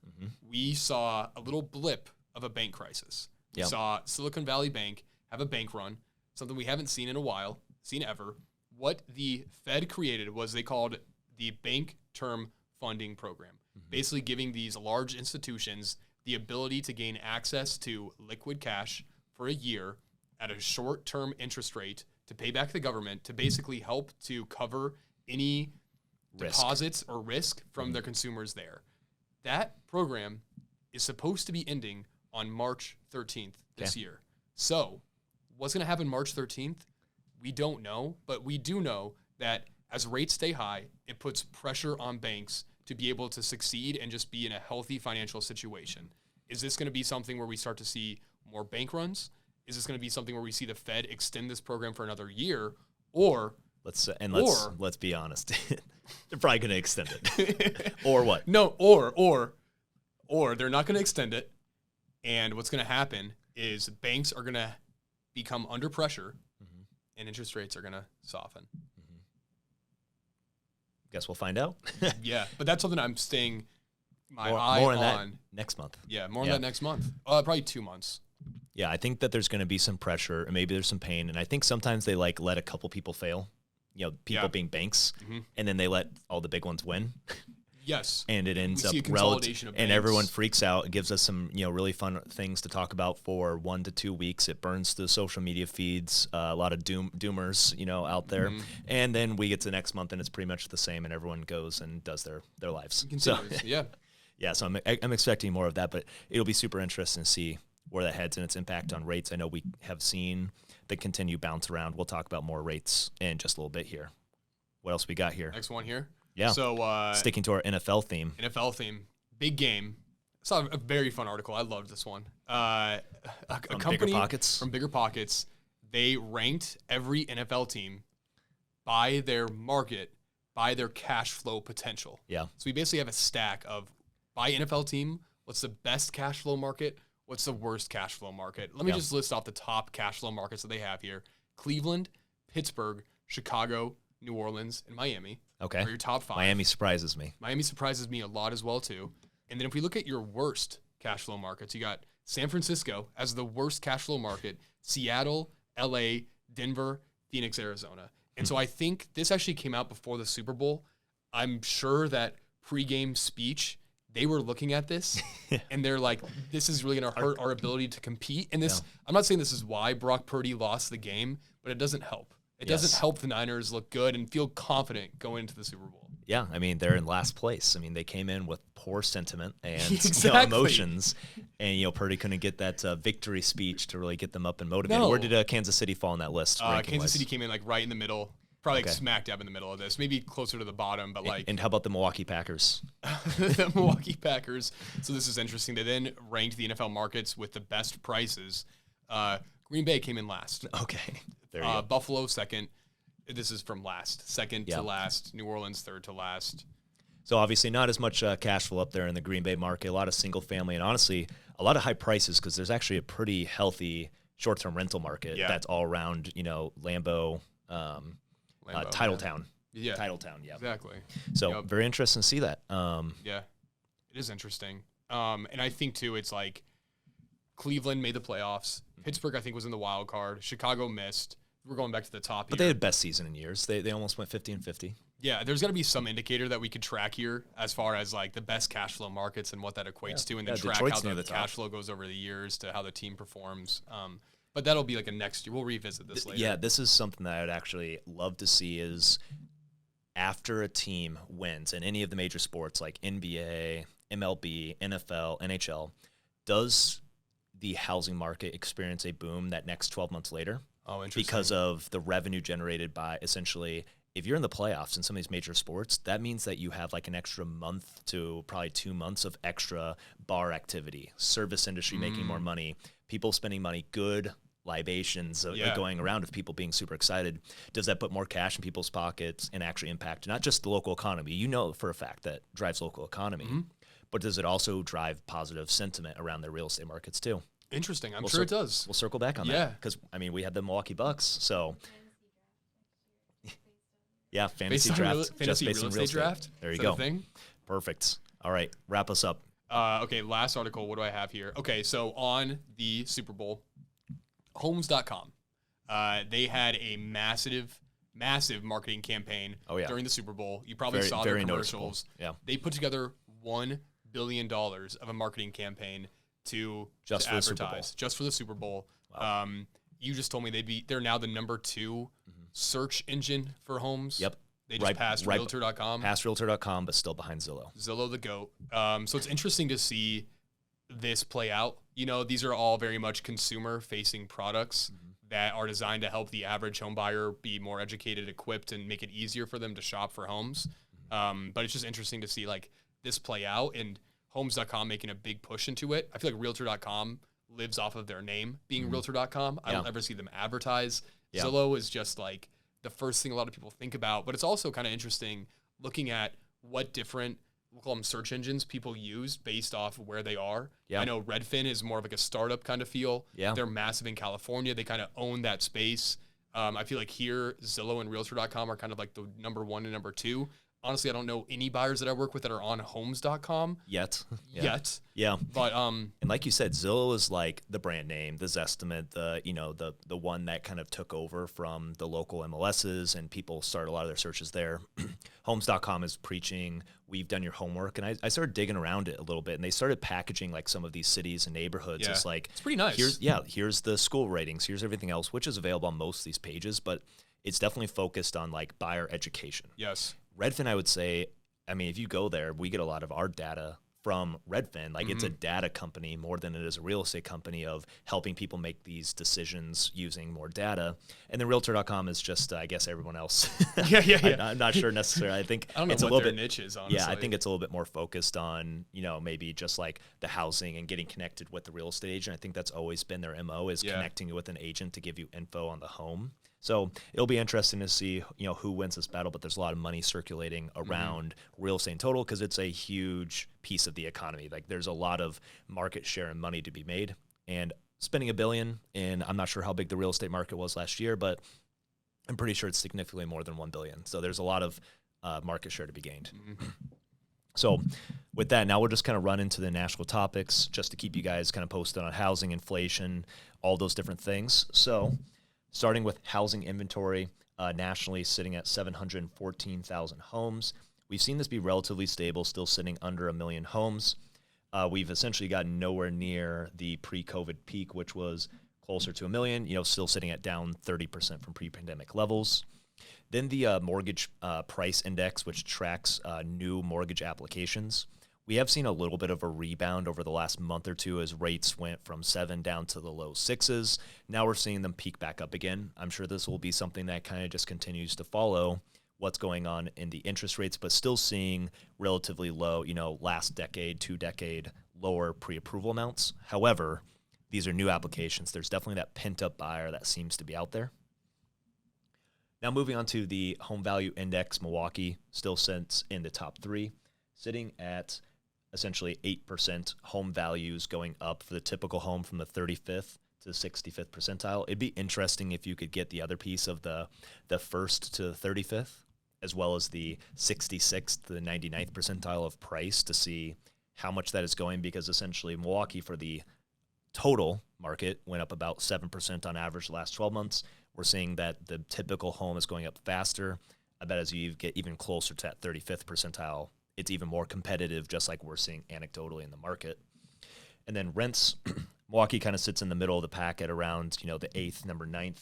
we saw a little blip of a bank crisis. We saw Silicon Valley Bank have a bank run, something we haven't seen in a while, seen ever. What the Fed created was they called the Bank Term Funding Program, basically giving these large institutions the ability to gain access to liquid cash for a year at a short-term interest rate to pay back the government to basically help to cover any deposits or risk from their consumers there. That program is supposed to be ending on March 13th this year. So what's going to happen March 13th? We don't know, but we do know that as rates stay high, it puts pressure on banks to be able to succeed and just be in a healthy financial situation? Is this going to be something where we start to see more bank runs? Is this going to be something where we see the Fed extend this program for another year? Or let's be honest, they're probably going to extend it. Or what? No, or they're not going to extend it. And what's going to happen is banks are going to become under pressure, and interest rates are going to soften. Guess we'll find out. Yeah, but that's something I'm staying my more eye on on. that next month. Yeah, more on that next month. Probably 2 months. Yeah, I think that there's going to be some pressure and maybe there's some pain. And I think sometimes they like let a couple people fail, people being banks, and then they let all the big ones win. Yes. And it ends up consolidation of banks. And everyone freaks out. It gives us some, really fun things to talk about for 1 to 2 weeks. It burns the social media feeds, a lot of doomers, out there. And then we get to next month and it's pretty much the same and everyone goes and does their lives. So, yeah, so I'm expecting more of that, but it'll be super interesting to see where that heads and its impact on rates. I know we have seen the continue bounce around. We'll talk about more rates in just a little bit here. What else we got here? Next one here. Yeah. So sticking to our NFL theme. Big game. I saw a very fun article. I loved this one. A company from Bigger Pockets, they ranked every NFL team by their market, by their cash flow potential. Yeah. So we basically have a stack of, by NFL team, what's the best cash flow market, what's the worst cash flow market. Let me just list off the top cash flow markets that they have here. Cleveland, Pittsburgh, Chicago, New Orleans, and Miami. Okay. Are your top 5. Miami surprises me. Miami surprises me a lot as well, too. And then if we look at your worst cash flow markets, you got San Francisco as the worst cash flow market, Seattle, LA, Denver, Phoenix, Arizona. And so I think this actually came out before the Super Bowl. I'm sure that pregame speech, they were looking at this and they're like, this is really going to hurt our ability to compete. And this, I'm not saying this is why Brock Purdy lost the game, but it doesn't help. It doesn't help the Niners look good and feel confident going into the Super Bowl. Yeah, I mean, they're in last place. I mean, they came in with poor sentiment and emotions, and Purdy couldn't get that victory speech to really get them up and motivated. No. Where did Kansas City fall on that list? Kansas City came in like right in the middle, probably like smack dab in the middle of this, maybe closer to the bottom, but like. And how about the Milwaukee Packers? The Milwaukee Packers. So this is interesting. They then ranked the NFL markets with the best prices. Green Bay came in last. Okay, there you go. Buffalo second. This is from last. Second to last. New Orleans third to last. So obviously not as much cash flow up there in the Green Bay market. A lot of single family and honestly a lot of high prices because there's actually a pretty healthy short-term rental market that's all around, Lambeau, Titletown. Yeah. Titletown, yeah. Exactly. So very interesting to see that. Yeah, it is interesting. And I think, too, it's like Cleveland made the playoffs. Pittsburgh, I think, was in the wild card. Chicago missed. We're going back to the top But they had best season in years. They almost went 50-50. Yeah, there's got to be some indicator that we could track here as far as like the best cash flow markets and what that equates to, and then track Detroit's how the cash flow goes over the years to how the team performs. But that'll be like a next year. We'll revisit this later. Yeah, this is something that I would actually love to see is after a team wins in any of the major sports like NBA, MLB, NFL, NHL, does the housing market experience a boom that next 12 months later? Oh, interesting. Because of the revenue generated by essentially, if you're in the playoffs in some of these major sports, that means that you have like an extra month to probably 2 months of extra bar activity, service industry making more money, people spending money, good libations going around of people being super excited. Does that put more cash in people's pockets and actually impact not just the local economy? You know for a fact that drives local economy, but does it also drive positive sentiment around their real estate markets too? Interesting. I'm sure it does. We'll circle back on that because, I mean, we had the Milwaukee Bucks, so yeah, fantasy draft, fantasy real estate draft. There you go. Perfect. All right, wrap us up. Okay, last article. What do I have here? Okay, so on the Super Bowl, Homes.com, they had a massive marketing campaign during the Super Bowl. You probably saw their commercials. Yeah, they put together $1 billion of a marketing campaign to advertise just for the Super Bowl. Wow. You just told me they're now the number 2 search engine for homes. Yep. They just passed Realtor.com. Passed Realtor.com, but still behind Zillow. Zillow the GOAT. So it's interesting to see this play out. These are all very much consumer-facing products that are designed to help the average home buyer be more educated, equipped, and make it easier for them to shop for homes. But it's just interesting to see like this play out and Homes.com making a big push into it. I feel like Realtor.com lives off of their name being Realtor.com. I don't ever see them advertise. Zillow is just like the first thing a lot of people think about, but it's also kind of interesting looking at what different, we'll call them search engines, people use based off of where they are. I know Redfin is more of like a startup kind of feel. They're massive in California. They kind of own that space. I feel like here, Zillow and Realtor.com are kind of like the number one and number two. Honestly, I don't know any buyers that I work with that are on Homes.com yet. But and like you said, Zillow is like the brand name, the Zestimate, the one that kind of took over from the local MLSs, and people started a lot of their searches there. Homes.com is preaching, we've done your homework, and I started digging around it a little bit, and they started packaging like some of these cities and neighborhoods. It's like, it's pretty nice. Here's the school ratings, here's everything else, which is available on most of these pages, but it's definitely focused on like buyer education. Yes. Redfin, I would say, I mean, if you go there, we get a lot of our data from Redfin. Like it's a data company more than it is a real estate company of helping people make these decisions using more data. And then Realtor.com is just, I guess, everyone else. I'm not sure necessarily. I think don't know it's what a little their bit niche is, honestly. Yeah, I think it's a little bit more focused on, maybe just like the housing and getting connected with the real estate agent. I think that's always been their MO is connecting you with an agent to give you info on the home. So it'll be interesting to see, who wins this battle, but there's a lot of money circulating around real estate in total because it's a huge piece of the economy. Like there's a lot of market share and money to be made. And spending $1 billion, and I'm not sure how big the real estate market was last year, but I'm pretty sure it's significantly more than $1 billion. So there's a lot of market share to be gained. So with that, now we'll just kind of run into the national topics just to keep you guys kind of posted on housing, inflation, all those different things. So starting with housing inventory, nationally sitting at 714,000 homes. We've seen this be relatively stable, still sitting under 1 million homes. We've essentially gotten nowhere near the pre-COVID peak, which was closer to 1 million, still sitting at down 30% from pre-pandemic levels. Then the mortgage price index, which tracks new mortgage applications. We have seen a little bit of a rebound over the last month or two as rates went from 7 down to the low 6s. Now we're seeing them peak back up again. I'm sure this will be something that kind of just continues to follow what's going on in the interest rates, but still seeing relatively low, last decade, 2-decade lower pre-approval amounts. However, these are new applications. There's definitely that pent-up buyer that seems to be out there. Now moving on to the home value index, Milwaukee still sits in the top 3, sitting at essentially 8% home values going up for the typical home from the 35th to the 65th percentile. It'd be interesting if you could get the other piece of the 1st to the 35th, as well as the 66th to the 99th percentile of price to see how much that is going, because essentially Milwaukee for the total market went up about 7% on average the last 12 months. We're seeing that the typical home is going up faster. I bet as you get even closer to that 35th percentile, it's even more competitive, just like we're seeing anecdotally in the market. And then rents, Milwaukee kind of sits in the middle of the pack at around, the 8th, number 9th,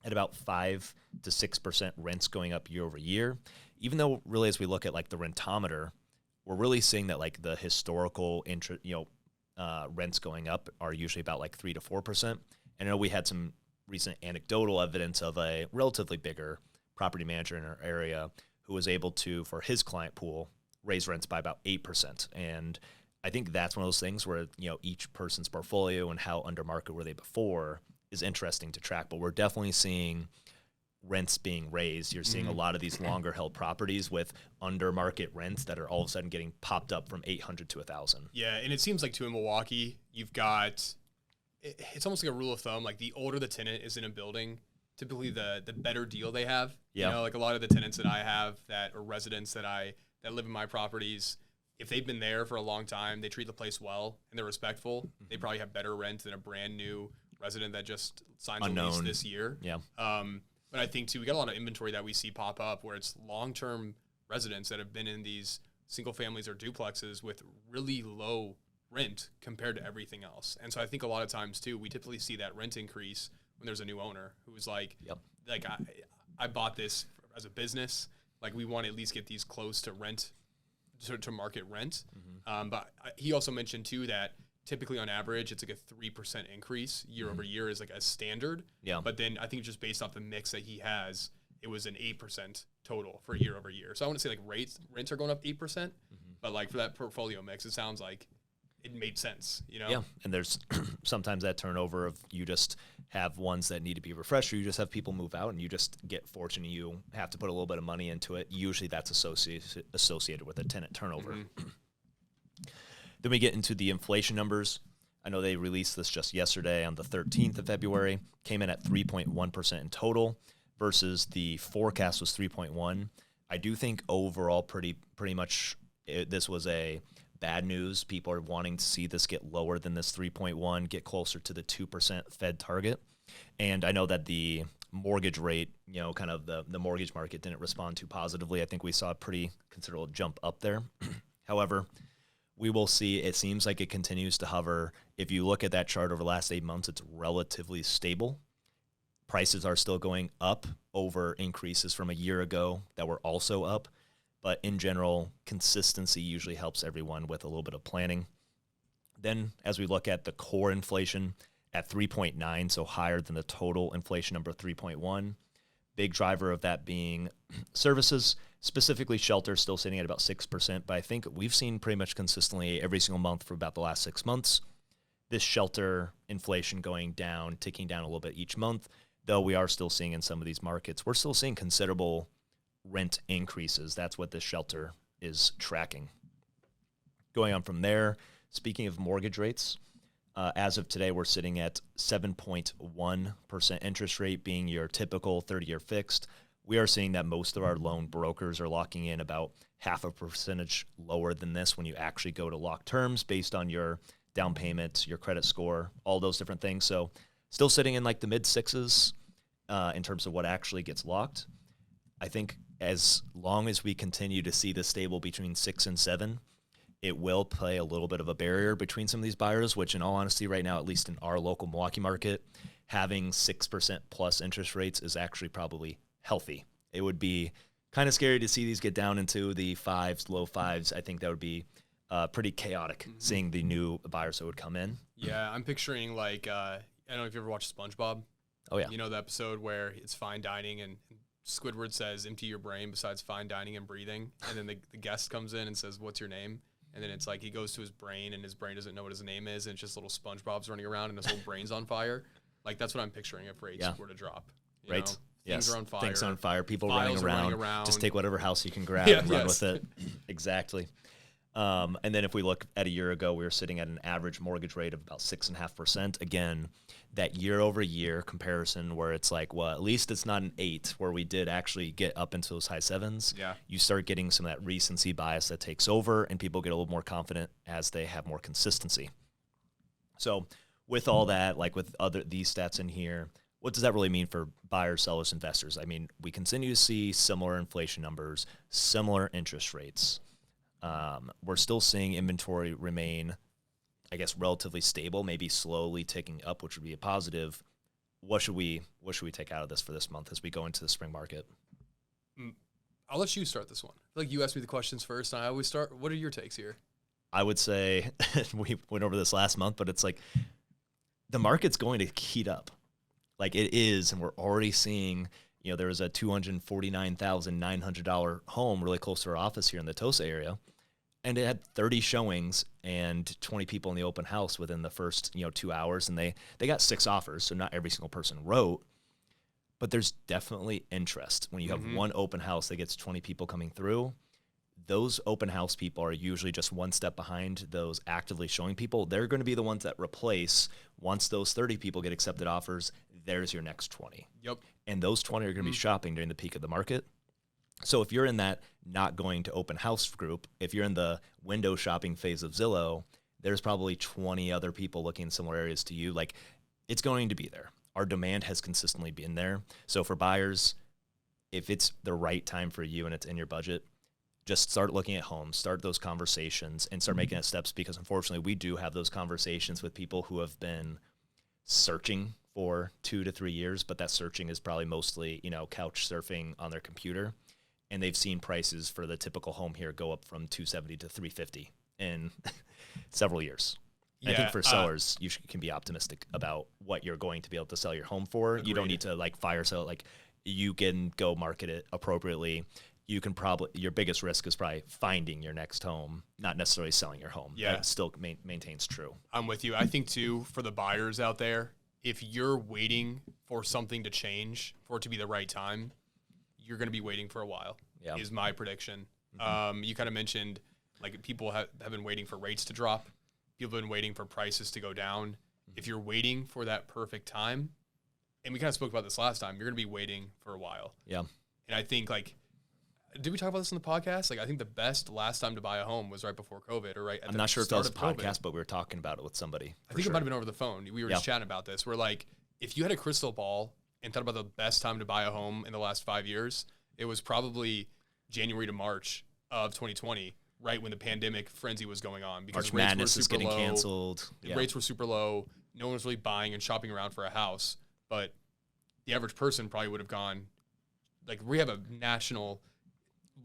at about 5 to 6% rents going up year over year. Even though really as we look at like the rentometer, we're really seeing that like the historical rents going up are usually about like 3 to 4%. And I know we had some recent anecdotal evidence of a relatively bigger property manager in our area who was able to, for his client pool, raise rents by about 8%. And I think that's one of those things where, each person's portfolio and how under market were they before is interesting to track. But we're definitely seeing rents being raised. You're seeing a lot of these longer held properties with under market rents that are all of a sudden getting popped up from 800 to 1,000. Yeah, and it seems like too in Milwaukee, you've got, it's almost like a rule of thumb, like the older the tenant is in a building, typically the better deal they have. Yeah. Like a lot of the tenants that I have or residents that live in my properties, if they've been there for a long time, they treat the place well and they're respectful. They probably have better rent than a brand new resident that just signs a lease this year. Yeah. But I think too, we got a lot of inventory that we see pop up where it's long-term residents that have been in these single families or duplexes with really low rent compared to everything else. And so I think a lot of times too, we typically see that rent increase when there's a new owner who's like, I bought this as a business. Like we want to at least get these close to rent, to market rent. But he also mentioned too that typically on average, it's like a 3% increase year over year is like a standard. Yeah. But then I think just based off the mix that he has, it was an 8% total for year over year. So I want to say like rents are going up 8%, but like for that portfolio mix, it sounds like it made sense, you know? Yeah, and there's sometimes that turnover of you just have ones that need to be refreshed, or you just have people move out, and you just get fortunate. You have to put a little bit of money into it. Usually that's associated with a tenant turnover. Then we get into the inflation numbers. I know they released this just yesterday on the 13th of February. Came in at 3.1% in total versus the forecast was 3.1. I do think overall pretty much this was a bad news. People are wanting to see this get lower than this 3.1, get closer to the 2% Fed target. And I know that the mortgage rate, you know, kind of the mortgage market didn't respond too positively. I think we saw a pretty considerable jump up there. However, we will see, it seems like it continues to hover. If you look at that chart over the last 8 months, it's relatively stable. Prices are still going up over increases from a year ago that were also up. But in general, consistency usually helps everyone with a little bit of planning. Then as we look at the core inflation at 3.9, so higher than the total inflation number 3.1, big driver of that being services, specifically shelter, still sitting at about 6%. But I think we've seen pretty much consistently every single month for about the last 6 months, this shelter inflation going down, ticking down a little bit each month, though we are still seeing in some of these markets, we're still seeing considerable rent increases. That's what this shelter is tracking. Going on from there, speaking of mortgage rates, as of today, we're sitting at 7.1% interest rate being your typical 30-year fixed. We are seeing that most of our loan brokers are locking in about 0.5 percentage lower than this when you actually go to lock terms based on your down payment, your credit score, all those different things. So still sitting in like the mid sixes in terms of what actually gets locked. I think as long as we continue to see the stable between 6 and 7, it will play a little bit of a barrier between some of these buyers, which in all honesty right now, at least in our local Milwaukee market, having 6% plus interest rates is actually probably healthy. It would be kind of scary to see these get down into the 5s, low 5s. I think that would be pretty chaotic seeing the new buyers that would come in. Yeah, I'm picturing like, I don't know if you ever watched SpongeBob. Oh, yeah. You know the episode where it's fine dining and Squidward says, empty your brain besides fine dining and breathing. And then the guest comes in and says, what's your name? And then it's like he goes to his brain and his brain doesn't know what his name is. And it's just little SpongeBob's running around and his whole brain's on fire. Like that's what I'm picturing if rates were to drop. You know? Things are on fire. Things are on fire. People running around. Just take whatever house you can grab and run with it. Exactly. And then if we look at a year ago, we were sitting at an average mortgage rate of about 6.5%. Again, that year over year comparison where it's like, well, at least it's not an 8 where we did actually get up into those high 7s. Yeah. You start getting some of that recency bias that takes over and people get a little more confident as they have more consistency. So with all that, like with these stats in here, what does that really mean for buyers, sellers, investors? I mean, we continue to see similar inflation numbers, similar interest rates. We're still seeing inventory remain, I guess, relatively stable, maybe slowly ticking up, which would be a positive. What should we take out of this for this month as we go into the spring market? I'll let you start this one. I feel like you asked me the questions first, and I always start. What are your takes here? I would say we went over this last month, but it's like the market's going to heat up. Like it is, and we're already seeing, you know, there was a $249,900 home really close to our office here in the Tosa area, and it had 30 showings and 20 people in the open house within the first, 2 hours, and they got 6 offers, so not every single person wrote, but there's definitely interest. When you have one open house that gets 20 people coming through, those open house people are usually just one step behind those actively showing people. They're going to be the ones that replace, once those 30 people get accepted offers, there's your next 20. Yep. And those 20 are going to be shopping during the peak of the market. So if you're in that not going to open house group, if you're in the window shopping phase of Zillow, there's probably 20 other people looking in similar areas to you. Like, it's going to be there. Our demand has consistently been there. So for buyers, if it's the right time for you and it's in your budget, just start looking at homes, start those conversations, and start making steps, because unfortunately we do have those conversations with people who have been searching for 2 to 3 years, but that searching is probably mostly, couch surfing on their computer. And they've seen prices for the typical home here go up from $270 to $350 in several years. Yeah, I think for sellers, you can be optimistic about what you're going to be able to sell your home for. Agreed. You don't need to fire sell it. you can go market it appropriately. You can probably, your biggest risk is probably finding your next home, not necessarily selling your home. Yeah. That still maintains true. I'm with you. I think too, for the buyers out there, if you're waiting for something to change, for it to be the right time, you're going to be waiting for a while, is my prediction. You kind of mentioned, like, people have been waiting for rates to drop. People have been waiting for prices to go down. If you're waiting for that perfect time, and we kind of spoke about this last time, you're going to be waiting for a while. Yeah. And I think, like, did we talk about this on the podcast? Like, I think the best last time to buy a home was right before COVID, or right at I'm the not sure if that start was a of COVID. podcast, but we were talking about it with somebody. I think it might have been over the phone. We were just chatting about this. We're like, if you had a crystal ball and thought about the best time to buy a home in the last 5 years, it was probably January to March of 2020, right when the pandemic frenzy was going on. Because March Madness is getting canceled. Rates were super low. No one was really buying and shopping around for a house. But the average person probably would have gone, like, we have a national,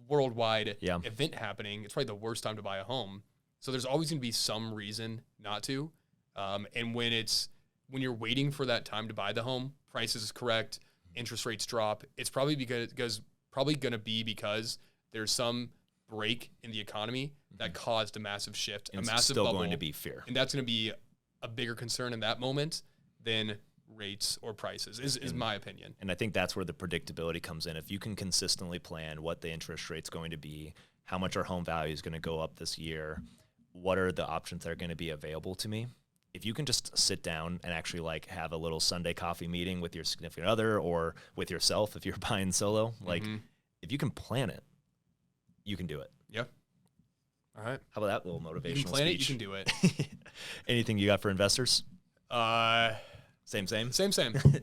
worldwide event happening. It's probably the worst time to buy a home. So there's always going to be some reason not to. And when you're waiting for that time to buy the home, prices is correct, interest rates drop, it's probably going to be because there's some break in the economy that caused a massive shift, and a massive still bubble. Going to be fear. And that's going to be a bigger concern in that moment than rates or prices, is my opinion. And I think that's where the predictability comes in. If you can consistently plan what the interest rate's going to be, how much our home value is going to go up this year, what are the options that are going to be available to me? If you can just sit down and actually, like, have a little Sunday coffee meeting with your significant other or with yourself if you're buying solo, like, if you can plan it, you can do it. Yep. All right. How about that little motivational You can plan speech? it, you can do it. Anything you got for investors? Same. Same.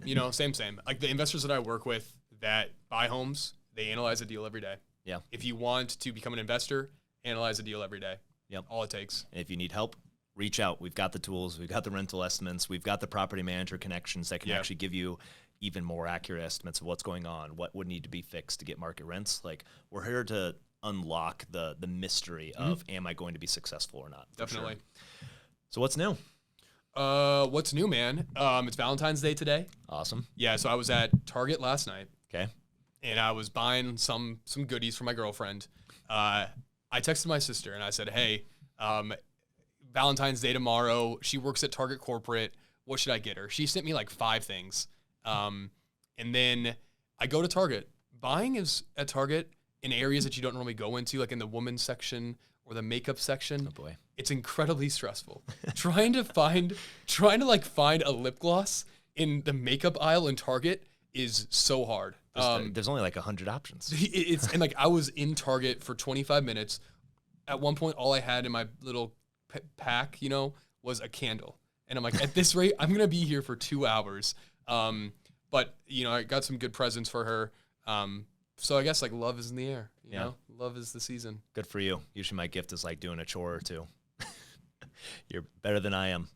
You know, same. Like, the investors that I work with that buy homes, they analyze a deal every day. Yeah. If you want to become an investor, analyze a deal every day. Yep. All it takes. And if you need help, reach out. We've got the tools. We've got the rental estimates. We've got the property manager connections that can actually give you even more accurate estimates of what's going on, what would need to be fixed to get market rents. Like, we're here to unlock the mystery of, am I going to be successful or not? Definitely. Sure. So what's new? What's new, man? It's Valentine's Day today. Awesome. Yeah, so I was at Target last night. Okay. And I was buying some goodies for my girlfriend. I texted my sister and I said, hey, Valentine's Day tomorrow. She works at Target Corporate. What should I get her? She sent me like 5 things. And then I go to Target. Buying is at Target in areas that you don't normally go into, like in the women's section or the makeup section. Oh boy. It's incredibly stressful. trying to find a lip gloss in the makeup aisle in Target is so hard. There's only like 100 options. And like, I was in Target for 25 minutes. At one point, all I had in my little pack, was a candle. And I'm like, at this rate, I'm going to be here for 2 hours. But, I got some good presents for her. So I guess, like, love is in the air, you know? Love is the season. Good for you. Usually my gift is like doing a chore or two. You're better than I am.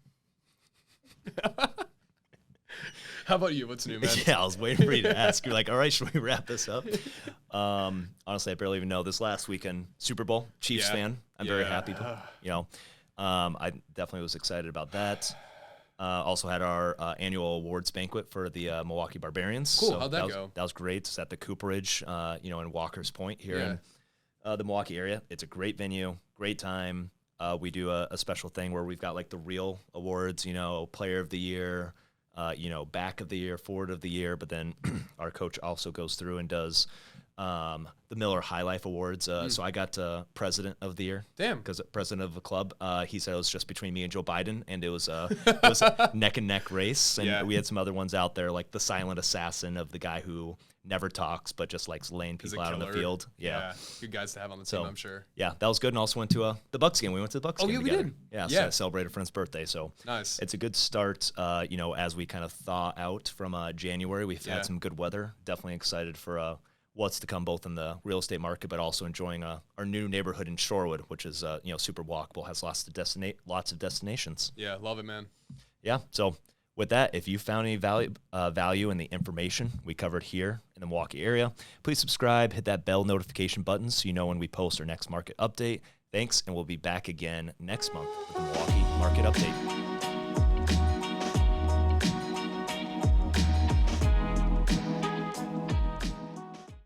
How about you? What's new, man? Yeah, I was waiting for you to ask. You're like, all right, should we wrap this up? Honestly, I barely even know. This last weekend, Super Bowl, Chiefs fan. I'm very happy. I definitely was excited about that. Also had our annual awards banquet for the Milwaukee Barbarians. Cool. So How'd that go? That was great. It's at the Cooperage, in Walker's Point here in the Milwaukee area. It's a great venue, great time. We do a special thing where we've got like the real awards, player of the year, back of the year, forward of the year. But then our coach also goes through and does the Miller High Life Awards. So I got President of the Year. Damn. Because President of the club, he said it was just between me and Joe Biden, and it was a neck and neck race. And we had some other ones out there, like the silent assassin of the guy who never talks but just likes laying people out on the field. Yeah. Good guys to have on the team, I'm sure. Yeah, that was good. And also went to the Bucks game. We went to the Bucks game together. We did. Yeah, so I celebrated a friend's birthday. So nice. It's a good start. As we kind of thaw out from January, we've had some good weather. Definitely excited for what's to come, both in the real estate market, but also enjoying our new neighborhood in Shorewood, which is super walkable, has lots of destinations. Yeah, love it, man. Yeah. So with that, if you found any value in the information we covered here in the Milwaukee area, please subscribe, hit that bell notification button so you know when we post our next market update. Thanks, and we'll be back again next month with the Milwaukee Market Update.